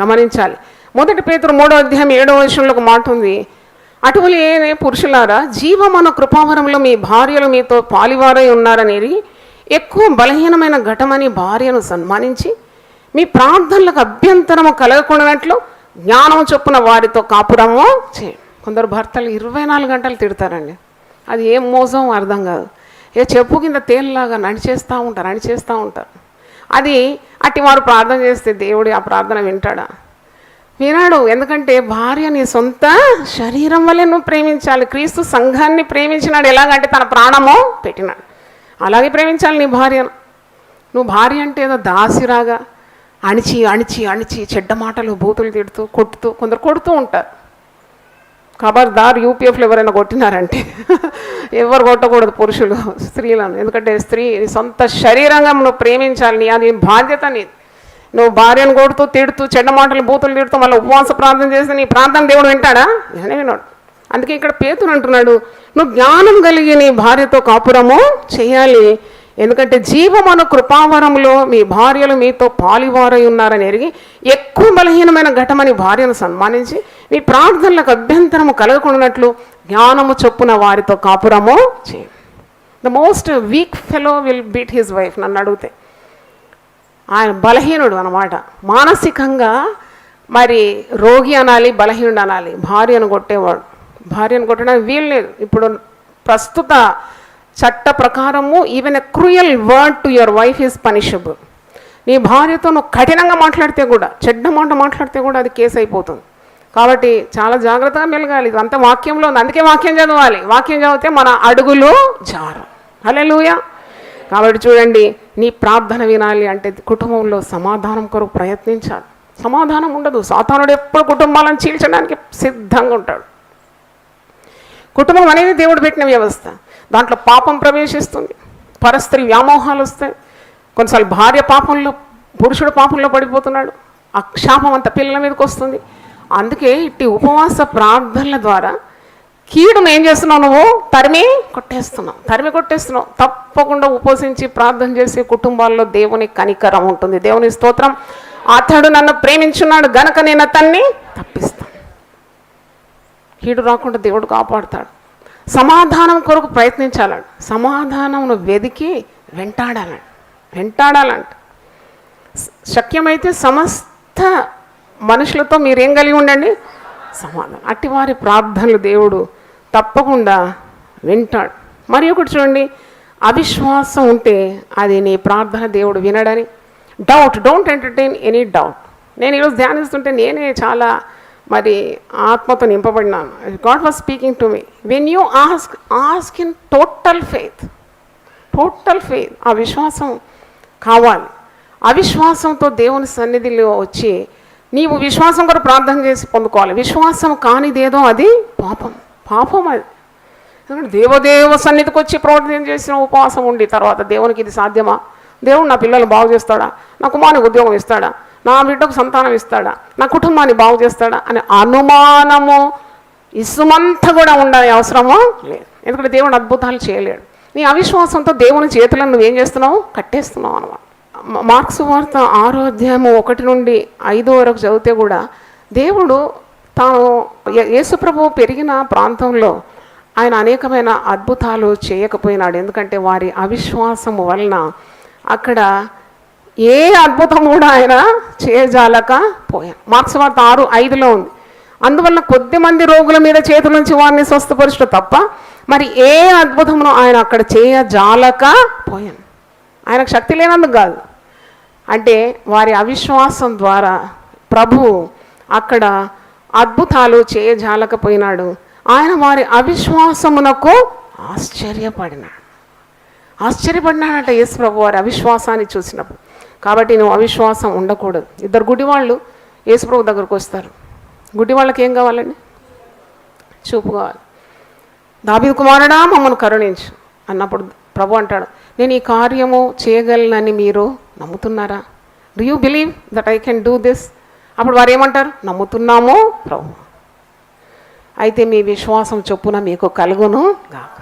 Speaker 2: గమనించాలి. 1 పేతురు 3:7 ఒక మాట ఉంది, అటువలే పురుషులారా జీవమన కృపావరంలో మీ భార్యలు మీతో పాలివారై ఉన్నారనేది ఎక్కువ బలహీనమైన ఘటమని భార్యను సన్మానించి మీ ప్రార్థనలకు అభ్యంతరము కలగకుండానట్లు జ్ఞానం చొప్పున వారితో కాపురము చేయండి. కొందరు భర్తలు 24 గంటలు తిడతారండి. అది ఏం మోసం అర్థం కాదు. ఏ చెప్పు కింద తేలిలాగా నడిచేస్తూ ఉంటారు. అది అట్టి వారు ప్రార్థన చేస్తే దేవుడు ఆ ప్రార్థన వింటాడా? వినాడు. ఎందుకంటే భార్య నీ సొంత శరీరం వల్లే నువ్వు ప్రేమించాలి. క్రీస్తు సంఘాన్ని ప్రేమించినాడు. ఎలాగంటే తన ప్రాణము పెట్టినాడు. అలాగే ప్రేమించాలి నీ భార్యను. నువ్వు భార్య అంటే ఏదో దాసిరాగా అణిచి చెడ్డ మాటలు బూతులు తిడుతూ కొందరు కొడుతూ ఉంటారు. ఖబర్దార్, యూపీఎఫ్లో ఎవరైనా కొట్టినారంటే ఎవరు కొట్టకూడదు పురుషులు స్త్రీలను. ఎందుకంటే స్త్రీ సొంత శరీరంగా నువ్వు ప్రేమించాలి. అది బాధ్యత నీది. నువ్వు భార్యను కొడుతూ తిడుతూ చెడ్డ మాటలు బూతులు తిడుతూ మళ్ళీ ఉపవాస ప్రార్థన చేస్తే నీ ప్రార్థన దేవుడు వింటాడా? వినాడు. అందుకే ఇక్కడ పేతురు అంటున్నాడు, నువ్వు జ్ఞానం కలిగి నీ భార్యతో కాపురము చేయాలి. ఎందుకంటే జీవమను కృపావరంలో మీ భార్యలు మీతో పాలివారై ఉన్నారని ఎరిగి ఎక్కువ బలహీనమైన ఘటమని భార్యను సన్మానించి మీ ప్రార్థనలకు అభ్యంతరము కలగకుండానట్లు జ్ఞానము చొప్పున వారితో కాపురము చేయండి. The most week fellow will beat his wife. నన్ను అడిగితే ఆయన బలహీనుడు అన్నమాట. మానసికంగా మరి రోగి అనాలి, బలహీనుడు అనాలి. భార్యను కొట్టేవాడు. భార్యను కొట్టడానికి వీలు లేదు. ఇప్పుడు ప్రస్తుత చట్ట ప్రకారము even a cruel word to your wife is punishable. నీ భార్యతో నువ్వు కఠినంగా మాట్లాడితే కూడా, చెడ్డ మాట మాట్లాడితే కూడా అది కేసు అయిపోతుంది. కాబట్టి చాలా జాగ్రత్తగా మెలగాలి. ఇది అంత వాక్యంలో ఉంది. అందుకే వాక్యం చదవాలి. వాక్యం చదివితే మన అడుగులు జారు. హల్లెలూయా. కాబట్టి చూడండి, నీ ప్రార్థన వినాలి అంటే కుటుంబంలో సమాధానం కొరకు ప్రయత్నించాలి. సమాధానం ఉండదు. సాతానుడు ఎప్పుడు కుటుంబాలను చీల్చడానికి సిద్ధంగా ఉంటాడు. కుటుంబం అనేది దేవుడు పెట్టిన వ్యవస్థ. దాంట్లో పాపం ప్రవేశిస్తుంది, పరస్త్రీ వ్యామోహాలు వస్తాయి. కొన్నిసార్లు భార్య పాపంలో పురుషుడు పాపంలో పడిపోతున్నాడు, ఆ శాపం అంతా పిల్లల మీదకి వస్తుంది. అందుకే ఇట్టి ఉపవాస ప్రార్థనల ద్వారా కీడును ఏం చేస్తున్నావు, నువ్వు తరిమి కొట్టేస్తున్నావు. తప్పకుండా ఉపవసించి ప్రార్థన చేసే కుటుంబాల్లో దేవుని కనికరం ఉంటుంది. దేవుని స్తోత్రం. అతడు నన్ను ప్రేమించున్నాడు గనక నేను అతన్ని తప్పిస్తాను. కీడు రాకుండా దేవుడు కాపాడుతాడు. సమాధానం కొరకు ప్రయత్నించాలంట. సమాధానంను వెదికి వెంటాడాలంట. శక్యమైతే సమస్త మనుషులతో మీరేం కలిగి ఉండండి, సమాధానం. అట్టి వారి ప్రార్థనలు దేవుడు తప్పకుండా వింటాడు. మరి ఒకటి చూడండి, అవిశ్వాసం ఉంటే అది నీ ప్రార్థన దేవుడు వినడని. Don't entertain any doubt. నేను ఈరోజు ధ్యానిస్తుంటే నేనే చాలా మరి ఆత్మతో నింపబడినాను. God was speaking to me. When you ask in total faith. ఆ విశ్వాసం కావాలి. అవిశ్వాసంతో దేవుని సన్నిధిలో వచ్చి నీవు విశ్వాసం కూడా ప్రార్థన చేసి పొందుకోవాలి. విశ్వాసం కానిదేదో అది పాపం అది. ఎందుకంటే దేవదేవ సన్నిధికి వచ్చి ప్రార్థన చేసిన ఉపవాసం ఉండి తర్వాత దేవునికి ఇది సాధ్యమా, దేవుడు నా పిల్లలు బాగు చేస్తాడా, నా కుమారునికి ఉద్యోగం ఇస్తాడా, నా బిడ్డకు సంతానం ఇస్తాడా, నా కుటుంబాన్ని బాగు చేస్తాడా అనే అనుమానము ఇసుమంతా కూడా ఉండాలి అవసరమో లేదు. ఎందుకంటే దేవుడు అద్భుతాలు చేయలేడు. నీ అవిశ్వాసంతో దేవుని చేతులను నువ్వేం చేస్తున్నావు, కట్టేస్తున్నావు అన్నమాట. మార్క్స్ వార్త 6వ అధ్యాయము 1 నుండి 5 వరకు చదివితే కూడా దేవుడు తాను యేసుప్రభువు పెరిగిన ప్రాంతంలో ఆయన అనేకమైన అద్భుతాలు చేయకపోయినాడు. ఎందుకంటే వారి అవిశ్వాసము వలన అక్కడ ఏ అద్భుతం కూడా ఆయన చేయజాలకపోయాడు. మార్క్స్ వార్త 6:5లో ఉంది. అందువల్ల కొద్దిమంది రోగుల మీద చేతుల నుంచి వారిని స్వస్థపరచడం తప్ప మరి ఏ అద్భుతమును ఆయన అక్కడ చేయజాలకపోయాను. ఆయనకు శక్తి లేనందుకు కాదు, అంటే వారి అవిశ్వాసం ద్వారా ప్రభువు అక్కడ అద్భుతాలు చేయజాలకపోయినాడు. ఆయన వారి అవిశ్వాసమునకు ఆశ్చర్యపడినాడట యేసు ప్రభు వారి అవిశ్వాసాన్ని చూసినప్పుడు. కాబట్టి నువ్వు అవిశ్వాసం ఉండకూడదు. 2 గుడ్డివాళ్ళు యేసు ప్రభు దగ్గరకు వస్తారు. గుడ్డి వాళ్ళకి ఏం కావాలండి, చూపు కావాలి. దావీదు కుమారుడా మమ్మల్ని కరుణించు అన్నప్పుడు ప్రభు అంటాడు, నేను ఈ కార్యము చేయగలనని మీరు నమ్ముతున్నారా? Do you believe that I can do this? అప్పుడు వారు ఏమంటారు, నమ్ముతున్నాము ప్రభు. అయితే మీ విశ్వాసం చొప్పున మీకు కలుగును గాక.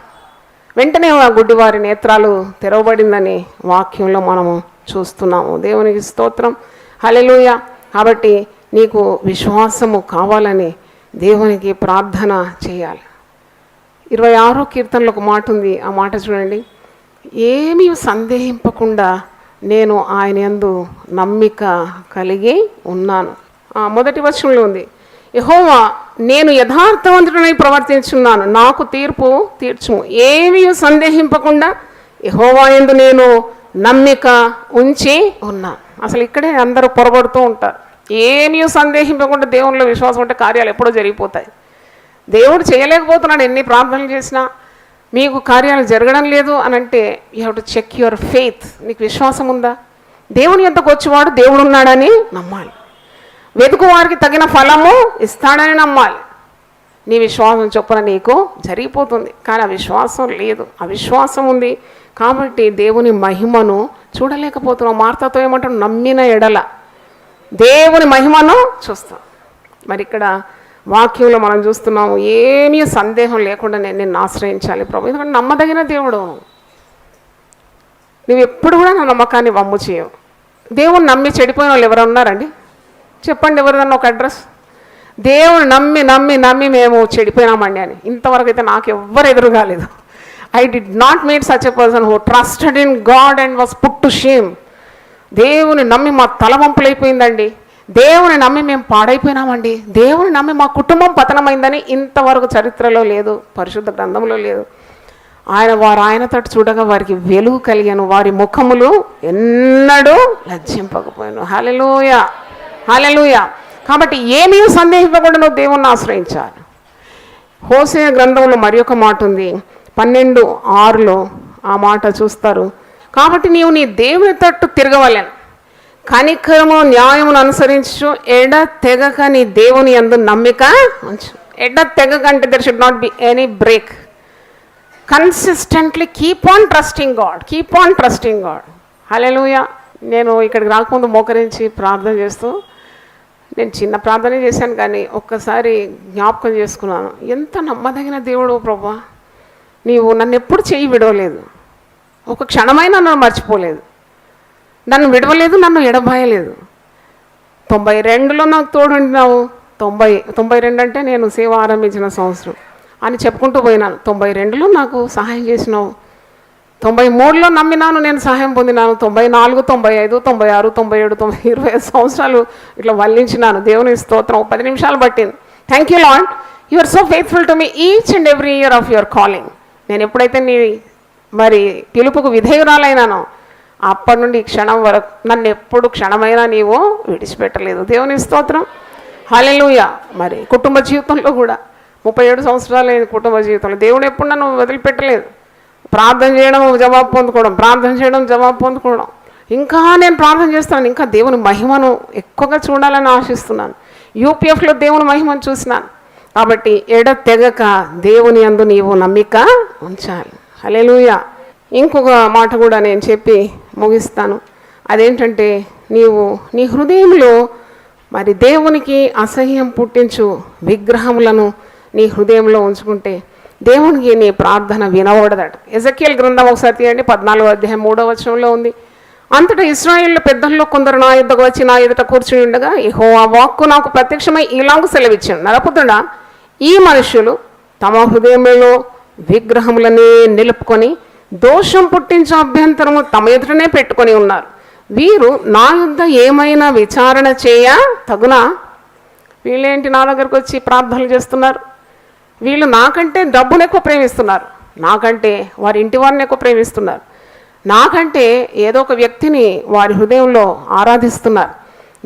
Speaker 2: వెంటనే ఆ గుడ్డివారి నేత్రాలు తెరవబడిందని వాక్యంలో మనము చూస్తున్నాము. దేవునికి స్తోత్రం, హల్లెలూయా. కాబట్టి నీకు విశ్వాసము కావాలని దేవునికి ప్రార్థన చేయాలి. 26వ కీర్తనలో ఒక మాట ఉంది. ఆ మాట చూడండి, ఏమీ సందేహింపకుండా నేను ఆయన యందు నమ్మిక కలిగి ఉన్నాను. మొదటి వచనంలో ఉంది, యెహోవా నేను యథార్థవంతుడనై ప్రవర్తించున్నాను, నాకు తీర్పు తీర్చుము. ఏమీ సందేహింపకుండా యెహోవా యందు నేను నమ్మిక ఉంచి ఉన్నాను. అసలు ఇక్కడే అందరూ పొరబడుతూ ఉంటారు. ఏమీ సందేహింపకుండా దేవునిలో విశ్వాసం ఉంటే కార్యాలు ఎప్పుడో జరిగిపోతాయి. దేవుడు చేయలేకపోతున్నాడు ఎన్ని ప్రార్థనలు చేసినా, మీకు కార్యాలు జరగడం లేదు అని అంటే you have to check your faith. నీకు విశ్వాసం ఉందా? దేవుని యొద్దకు వచ్చేవాడు దేవుడు ఉన్నాడని నమ్మాలి. వెతుకు వారికి తగిన ఫలము ఇస్తాడని నమ్మాలి. నీ విశ్వాసం చొప్పున నీకు జరిగిపోతుంది. కానీ ఆ విశ్వాసం లేదు, అవిశ్వాసం ఉంది కాబట్టి దేవుని మహిమను చూడలేకపోతున్నాం. మార్తతో ఏమంటాడు, నమ్మిన ఎడల దేవుని మహిమను చూస్తాం. మరి ఇక్కడ వాక్యంలో మనం చూస్తున్నాము, ఏమీ సందేహం లేకుండా నేను ఆశ్రయించాలి ప్రభు, ఎందుకంటే నమ్మదగిన దేవుడు. నువ్వు ఎప్పుడు కూడా నా నమ్మకాన్ని వమ్ము చేయవు. దేవుని నమ్మి చెడిపోయిన వాళ్ళు ఎవరు ఉన్నారండి? చెప్పండి ఎవరిదన్నా ఒక అడ్రస్. దేవుని నమ్మి నమ్మి నమ్మి మేము చెడిపోయినామండి అని ఇంతవరకు అయితే నాకు ఎవ్వరు ఎదురు కాలేదు. I did not meet such a person who trusted in God and was put to shame. దేవుని నమ్మి మా తలవంపులైపోయిందండి, దేవుని నమ్మి మేము పాడైపోయినామండి, దేవుని నమ్మి మా కుటుంబం పతనమైందని ఇంతవరకు చరిత్రలో లేదు, పరిశుద్ధ గ్రంథంలో లేదు. ఆయన తట్టు చూడగా వారికి వెలుగు కలిగాను, వారి ముఖములు ఎన్నడూ లజ్జింపకపోయాను. హల్లెలూయా, హల్లెలూయా. కాబట్టి ఏమీ సందేహింపకుండా నువ్వు దేవుణ్ణి ఆశ్రయించాలి. హోసేయ గ్రంథంలో మరి ఒక మాట ఉంది, 12:6లో ఆ మాట చూస్తారు. కాబట్టి నీవు నీ దేవుని తట్టు తిరగవలెను, కనికరము న్యాయమును అనుసరించు, ఎడ తెగక నీ దేవుని యందు నమ్మిక ఉంచు. ఎడ తెగక అంటే there should not be any break. Consistently keep on trusting God, keep on trusting God. Hallelujah. నేను ఇక్కడికి రాకముందు మోకరించి ప్రార్థన చేస్తూ, నేను చిన్న ప్రార్థనే చేశాను కానీ ఒక్కసారి జ్ఞాపకం చేసుకున్నాను, ఎంత నమ్మదగిన దేవుడు ప్రభా, నీవు నన్ను ఎప్పుడు చెయ్యి విడవలేదు, ఒక క్షణమైనా నన్ను మర్చిపోలేదు, నన్ను విడవలేదు, నన్ను ఎడబాయలేదు. 92లో నాకు తోడుండినావు. 92 అంటే నేను సేవ ఆరంభించిన సంవత్సరం అని చెప్పుకుంటూ పోయినాను. 92లో నాకు సహాయం చేసినావు. 93లో నమ్మినాను, నేను సహాయం పొందినాను. 94, 95, 96, 97, 25 సంవత్సరాలు ఇట్లా వల్లించినాను. దేవుని స్తోత్రం. 10 నిమిషాలు పట్టింది. Thank you Lord, you are so faithful to me each and every year of your calling. నేను ఎప్పుడైతే నీ మరి పిలుపుకు విధేయురాలైనానో అప్పటి నుండి ఈ క్షణం వరకు నన్ను ఎప్పుడు క్షణమైనా నీవు విడిచిపెట్టలేదు. దేవుని స్తోత్రం. హల్లెలూయా. మరి కుటుంబ జీవితంలో కూడా 37 సంవత్సరాలు అయింది. కుటుంబ జీవితంలో దేవుడు ఎప్పుడు నన్ను వదిలిపెట్టలేదు. ప్రార్థన చేయడం, జవాబు పొందుకోవడం, ప్రార్థన చేయడం, జవాబు పొందుకోవడం. ఇంకా నేను ప్రార్థన చేస్తాను, ఇంకా దేవుని మహిమను ఎక్కువగా చూడాలని ఆశిస్తున్నాను. యూపీఎఫ్లో దేవుని మహిమను చూసినాను. కాబట్టి ఎడతెగక దేవుని యందు నీవు నమ్మిక ఉంచాలి. హల్లెలూయా. ఇంకొక మాట కూడా నేను చెప్పి ముగిస్తాను. అదేంటంటే, నీవు నీ హృదయంలో మరి దేవునికి అసహ్యం పుట్టించు విగ్రహములను నీ హృదయంలో ఉంచుకుంటే దేవునికి నీ ప్రార్థన వినబడదట. ఎజెకియల్ గ్రంథం ఒకసారి తీయండి, 14వ అధ్యాయం 3వ వచనంలో ఉంది. అంతటా ఇశ్రాయేలు పెద్దల్లో కొందరు నా యుద్ధకు వచ్చి నా ఎదుట కూర్చుని ఉండగా యెహోవా వాక్కు నాకు ప్రత్యక్షమై ఇలాగు సెలవిచ్చాను, నరపుత్రుడా, ఈ మనుషులు తమ హృదయంలో విగ్రహములనే నిలుపుకొని దోషం పుట్టించే అభ్యంతరము తమ ఎదుటనే పెట్టుకొని ఉన్నారు. వీరు నా యుద్ధ ఏమైనా విచారణ చేయ తగునా? వీళ్ళేంటి నా దగ్గరకు వచ్చి ప్రార్థనలు చేస్తున్నారు? వీళ్ళు నాకంటే డబ్బును ఎక్కువ ప్రేమిస్తున్నారు, నాకంటే వారి ఇంటి వారిని ఎక్కువ ప్రేమిస్తున్నారు, నాకంటే ఏదో ఒక వ్యక్తిని వారి హృదయంలో ఆరాధిస్తున్నారు.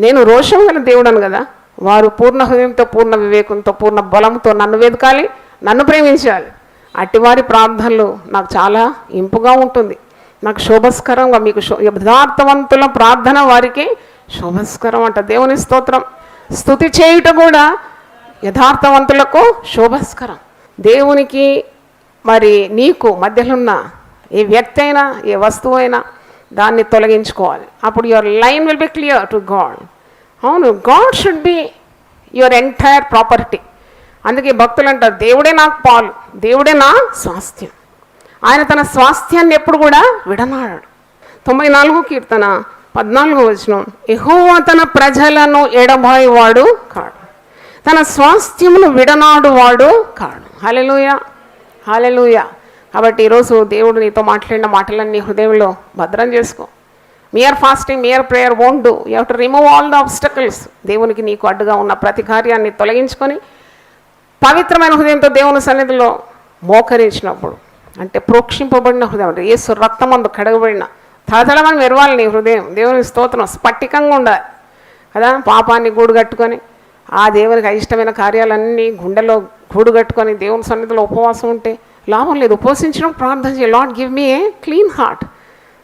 Speaker 2: నేను రోషం గల దేవుడను కదా. వారు పూర్ణ హృదయంతో, పూర్ణ వివేకంతో, పూర్ణ బలంతో నన్ను వెతకాలి, నన్ను ప్రేమించాలి. అట్టివారి ప్రార్థనలు నాకు చాలా ఇంపుగా ఉంటుంది, నాకు శోభస్కరంగా. మీకు యథార్థవంతుల ప్రార్థన వారికి శోభస్కరం అంట. దేవుని స్తోత్రం. స్తుతి చేయుట కూడా యథార్థవంతులకు శోభస్కరం. దేవునికి మరి నీకు మధ్యలో ఉన్న ఏ వ్యక్తి అయినా, ఏ వస్తువు అయినా దాన్ని తొలగించుకోవాలి. అప్పుడు your line will be clear to God. అవును, God should be your entire property. అందుకే భక్తులు అంటారు, దేవుడే నాకు పాలు, దేవుడే నా స్వాస్థ్యం. ఆయన తన స్వాస్థ్యాన్ని ఎప్పుడు కూడా విడనాడాడు. 94వ కీర్తన 14వ వచనం, యెహోవా తన ప్రజలను ఎడబాయివాడు కాడు, తన స్వాస్థ్యమును విడనాడు వాడు కాడు. హల్లెలూయా, హల్లెలూయా. కాబట్టి ఈరోజు దేవుడు నీతో మాట్లాడిన మాటలన్నీ హృదయంలో భద్రం చేసుకో. Mere fasting, mere prayer won't do. You have to remove all the obstacles. దేవునికి నీకు అడ్డుగా ఉన్న ప్రతి కార్యాన్ని తొలగించుకొని పవిత్రమైన హృదయంతో దేవుని సన్నిధిలో మోకరించినప్పుడు, అంటే ప్రోక్షింపబడిన హృదయం, అంటే యేసు రక్తమందు కడగబడిన తలతలమని మెరవాలి నీ హృదయం. దేవుని స్తోత్రం. స్ఫటికంగా ఉండాలి కదా. పాపాన్ని గూడు కట్టుకొని ఆ దేవునికి అయిష్టమైన కార్యాలన్నీ గుండెలో గూడు కట్టుకొని దేవుని సన్నిధిలో ఉపవాసం ఉంటే లాభం లేదు. ఉపవసించడం, ప్రార్థన చేయాలి. లార్డ్ గివ్ మీ ఏ క్లీన్ హార్ట్.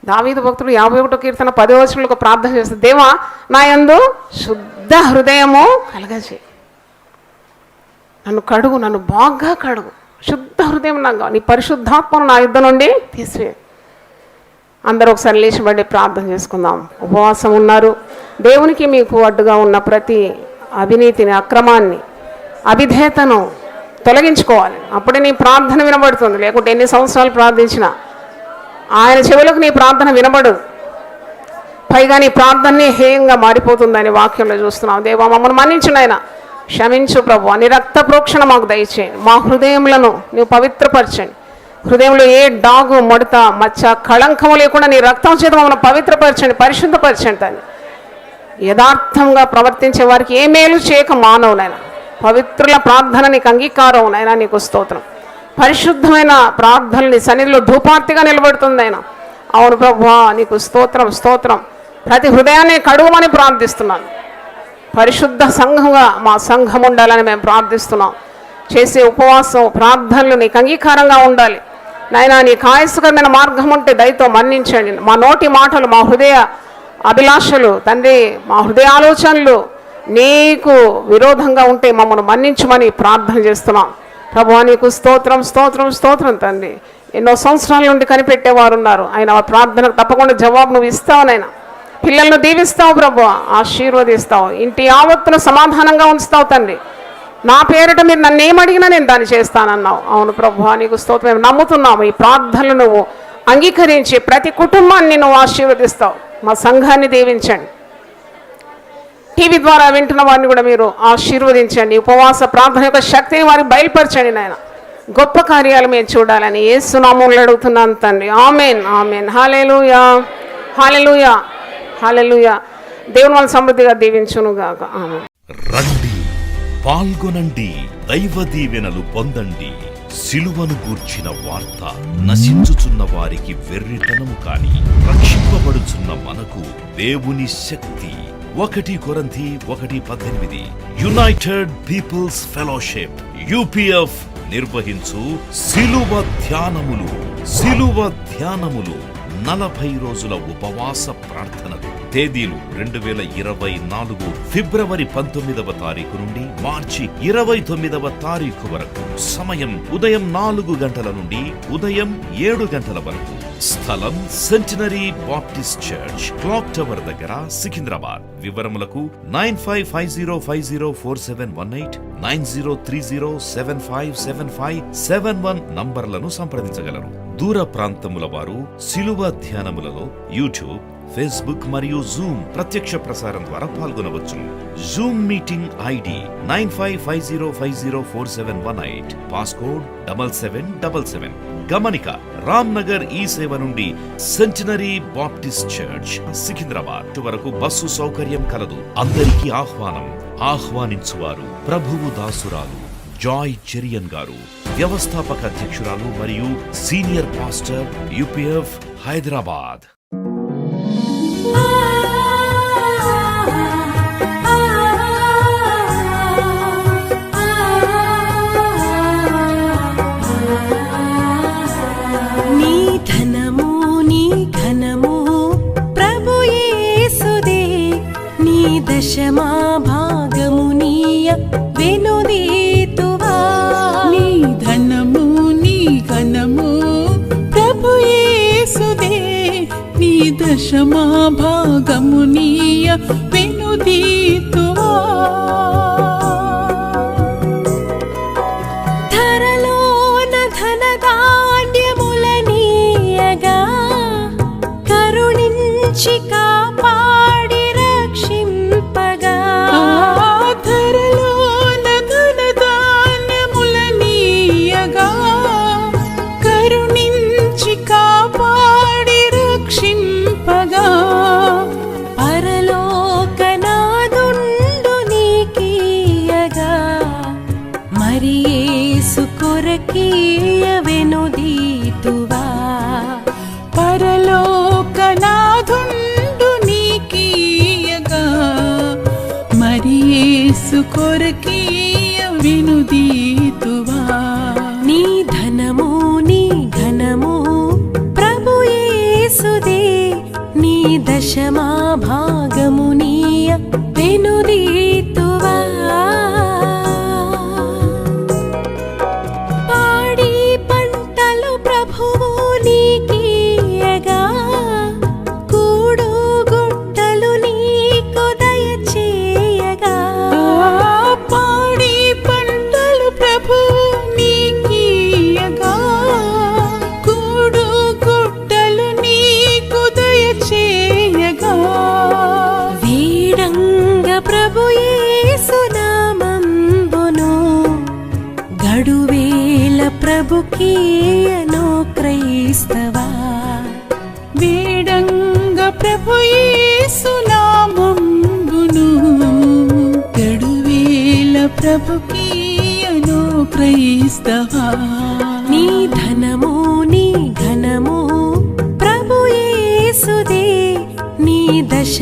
Speaker 2: దావీదు భక్తుడు 51వ కీర్తన 10వ వచనంలో ఒక ప్రార్థన చేస్తారు, దేవా నా యందు శుద్ధ హృదయము కలగజేయి, నన్ను కడుగు, నన్ను బాగా కడుగు, శుద్ధ హృదయం నాకు, నీ పరిశుద్ధాత్మను నా యుద్ధ నుండి తీసివే. అందరూ ఒకసారి లేచిబడి ప్రార్థన చేసుకుందాం. ఉపవాసం ఉన్నారు. దేవునికి మీకు అడ్డుగా ఉన్న ప్రతి అవినీతిని, అక్రమాన్ని, అవిధేయతను తొలగించుకోవాలి. అప్పుడే నీ ప్రార్థన వినబడుతుంది. లేకుంటే ఎన్ని సంవత్సరాలు ప్రార్థించినా ఆయన చెవులకు నీ ప్రార్థన వినబడదు. పైగా నీ ప్రార్థనని హేయంగా మారిపోతుందని వాక్యంలో చూస్తున్నాం. దేవా మమ్మల్ని మన్నించు నాయన, క్షమించు ప్రభు, నీ రక్త ప్రోక్షణ మాకు దయచేయండి. మా హృదయములను నీవు పవిత్రపరచండి. హృదయంలో ఏ డాగు, ముడత, మచ్చ, కళంకము లేకుండా నీ రక్తం చేత మమ్మల్ని పవిత్రపరచండి, పరిశుద్ధపరచండి. దాన్ని యథార్థంగా ప్రవర్తించే వారికి ఏ మేలు చేయక మానవునైనా పవిత్రుల ప్రార్థన నీకు అంగీకారం అయినా, నీకు స్తోత్రం. పరిశుద్ధమైన ప్రార్థనని సన్నిధిలో ధూపార్తిగా నిలబడుతుంది ఆయన. అవును ప్రభువా, నీకు స్తోత్రం, స్తోత్రం. ప్రతి హృదయాన్ని కడుగుమని ప్రార్థిస్తున్నాను. పరిశుద్ధ సంఘంగా మా సంఘం ఉండాలని మేము ప్రార్థిస్తున్నాం. చేసే ఉపవాసం, ప్రార్థనలు నీకు అంగీకారంగా ఉండాలి నాయనా. నీకు ఆయాసకరమైన మార్గం ఉంటే దయతో మన్నించండి. మా నోటి మాటలు, మా హృదయ అభిలాషలు తండ్రి, మా హృదయ ఆలోచనలు నీకు విరోధంగా ఉంటే మమ్మల్ని మన్నించమని ప్రార్థన చేస్తున్నాం. ప్రభువా నీకు స్తోత్రం, స్తోత్రం, స్తోత్రం తండ్రి. ఎన్నో సంవత్సరాల నుండి కనిపెట్టేవారు ఉన్నారు. ఆయన ప్రార్థనకు తప్పకుండా జవాబు నువ్వు ఇస్తావనైనా. పిల్లలను దీవిస్తావు ప్రభు, ఆశీర్వదిస్తావు, ఇంటి యావత్తును సమాధానంగా ఉంచుతావు తండ్రి. నా పేరిట మీరు నన్ను ఏమడిగినా నేను దాన్ని చేస్తానన్నావు. అవును ప్రభు, నీకు స్తోత్రం. మేము నమ్ముతున్నాము ఈ ప్రార్థనలు నువ్వు అంగీకరించి ప్రతి కుటుంబాన్ని నువ్వు ఆశీర్వదిస్తావు. మా సంఘాన్ని దీవించండి, టీవీ ద్వారా వింటున్న వారిని కూడా మీరు ఆశీర్వదించండి. ఉపవాస ప్రార్థన యొక్క శక్తిని వారికి బయలుపరచండి నాయన. గొప్ప కార్యాలు మేము చూడాలని యేసు నామములో అడుగుతున్నాను తండ్రి. ఆమేన్, ఆమేన్. హల్లెలూయా, హల్లెలూయా, హల్లెలూయా. దేవుని వాళ్ళ సమృద్ధిగా దీవించును గాక. ఆమేన్.
Speaker 1: రండి, పాల్గొనండి, దైవ దీవెనలు పొందండి. సిలువను గూర్చిన వార్త నశించుచున్న వారికి వెర్రితనము కాని రక్షింపబడుచున్న మనకు దేవుని శక్తి. 1 కొరింథీ 1:18. యునైటెడ్ పీపుల్స్ ఫెలోషిప్ UPF నిర్వహించు సిలువ ధ్యానములు. 40 రోజుల ఉపవాస ప్రార్థనలు. తేదీలు 2024 ఫిబ్రవరి 19వ తారీఖు నుండి మార్చి 29వ తారీఖు వరకు. సమయం ఉదయం 4 గంటల నుండి ఉదయం 7 గంటల వరకు. స్థలం centenary Baptist church, clock tower దగ్గర, సికింద్రాబాద్. వివరములకు 9550504718, 9030757571 నంబర్లను సంప్రదించగలరు. దూర ప్రాంతముల వారు సిలువ ధ్యానములలో యూట్యూబ్, ఫేస్బుక్ మరియు జూమ్ ప్రత్యక్ష ప్రసారం ద్వారా పాల్గొనవచ్చు. Zoom meeting ID 9550504718, passcode 7777. గమనిక, రామ్ నగర్ ఈ సేవ నుండి సెంటినరీ బాప్టిస్ట్ చర్చ్, సికింద్రాబాద్ వరకు బస్సు సౌకర్యం కలదు. అందరికీ ఆహ్వానం. ఆహ్వానించువారు ప్రభువు దాసురాలు జాయ్ చెరియన్ గారు, వ్యవస్థాపక అధ్యక్షురాలు మరియు సీనియర్ పాస్టర్ UPF హైదరాబాద్.
Speaker 3: దశమా భాగమునీయ వెనుదీతువా.
Speaker 4: నీ ధనము నీ ఘనము ప్రభు యేసుదే, నీ దశమా భాగమునీయ వెనుదీతువా.
Speaker 3: ధరలోన ధనధాన్యములనీయగా కరుణించి కాపాడి రక్షింపగా.
Speaker 4: ధరలోన ధనధాన్యములనీయగా కరుణించి కాపాడి రక్షింపగా.
Speaker 3: పరలోకనాదుండు నీకీయగా మరి యేసు కొరకీయ వెనుదీతువా.
Speaker 4: పరలోకనాథుండు నీకీయగా మరి యేసు కొరకీయ వెనుదీతువా.
Speaker 3: నీ ధనము నీ ఘనము ప్రభు యేసుదే, నీ దశమా భాగమునీయ వెనుదీతువా. పాడి పంటలు ప్రభువు నీకీయగా కూడు గుట్టలు నీకు దయచేయగా.
Speaker 4: పాడి పంటలు ప్రభు నీకీయగా కూడు గుట్టలు నీకు దయచేయగా.
Speaker 3: వీడంగ ప్రభు యేసు నామంబును గడువేల ప్రభుకీయను క్రైస్తవా.
Speaker 4: వేడంగ ప్రభు యేసు నామంబును గడువేల ప్రభుకీయను క్రైస్తవా.
Speaker 3: నీ ధనము నీ ఘనము ప్రభు యేసుదే, నీ దశ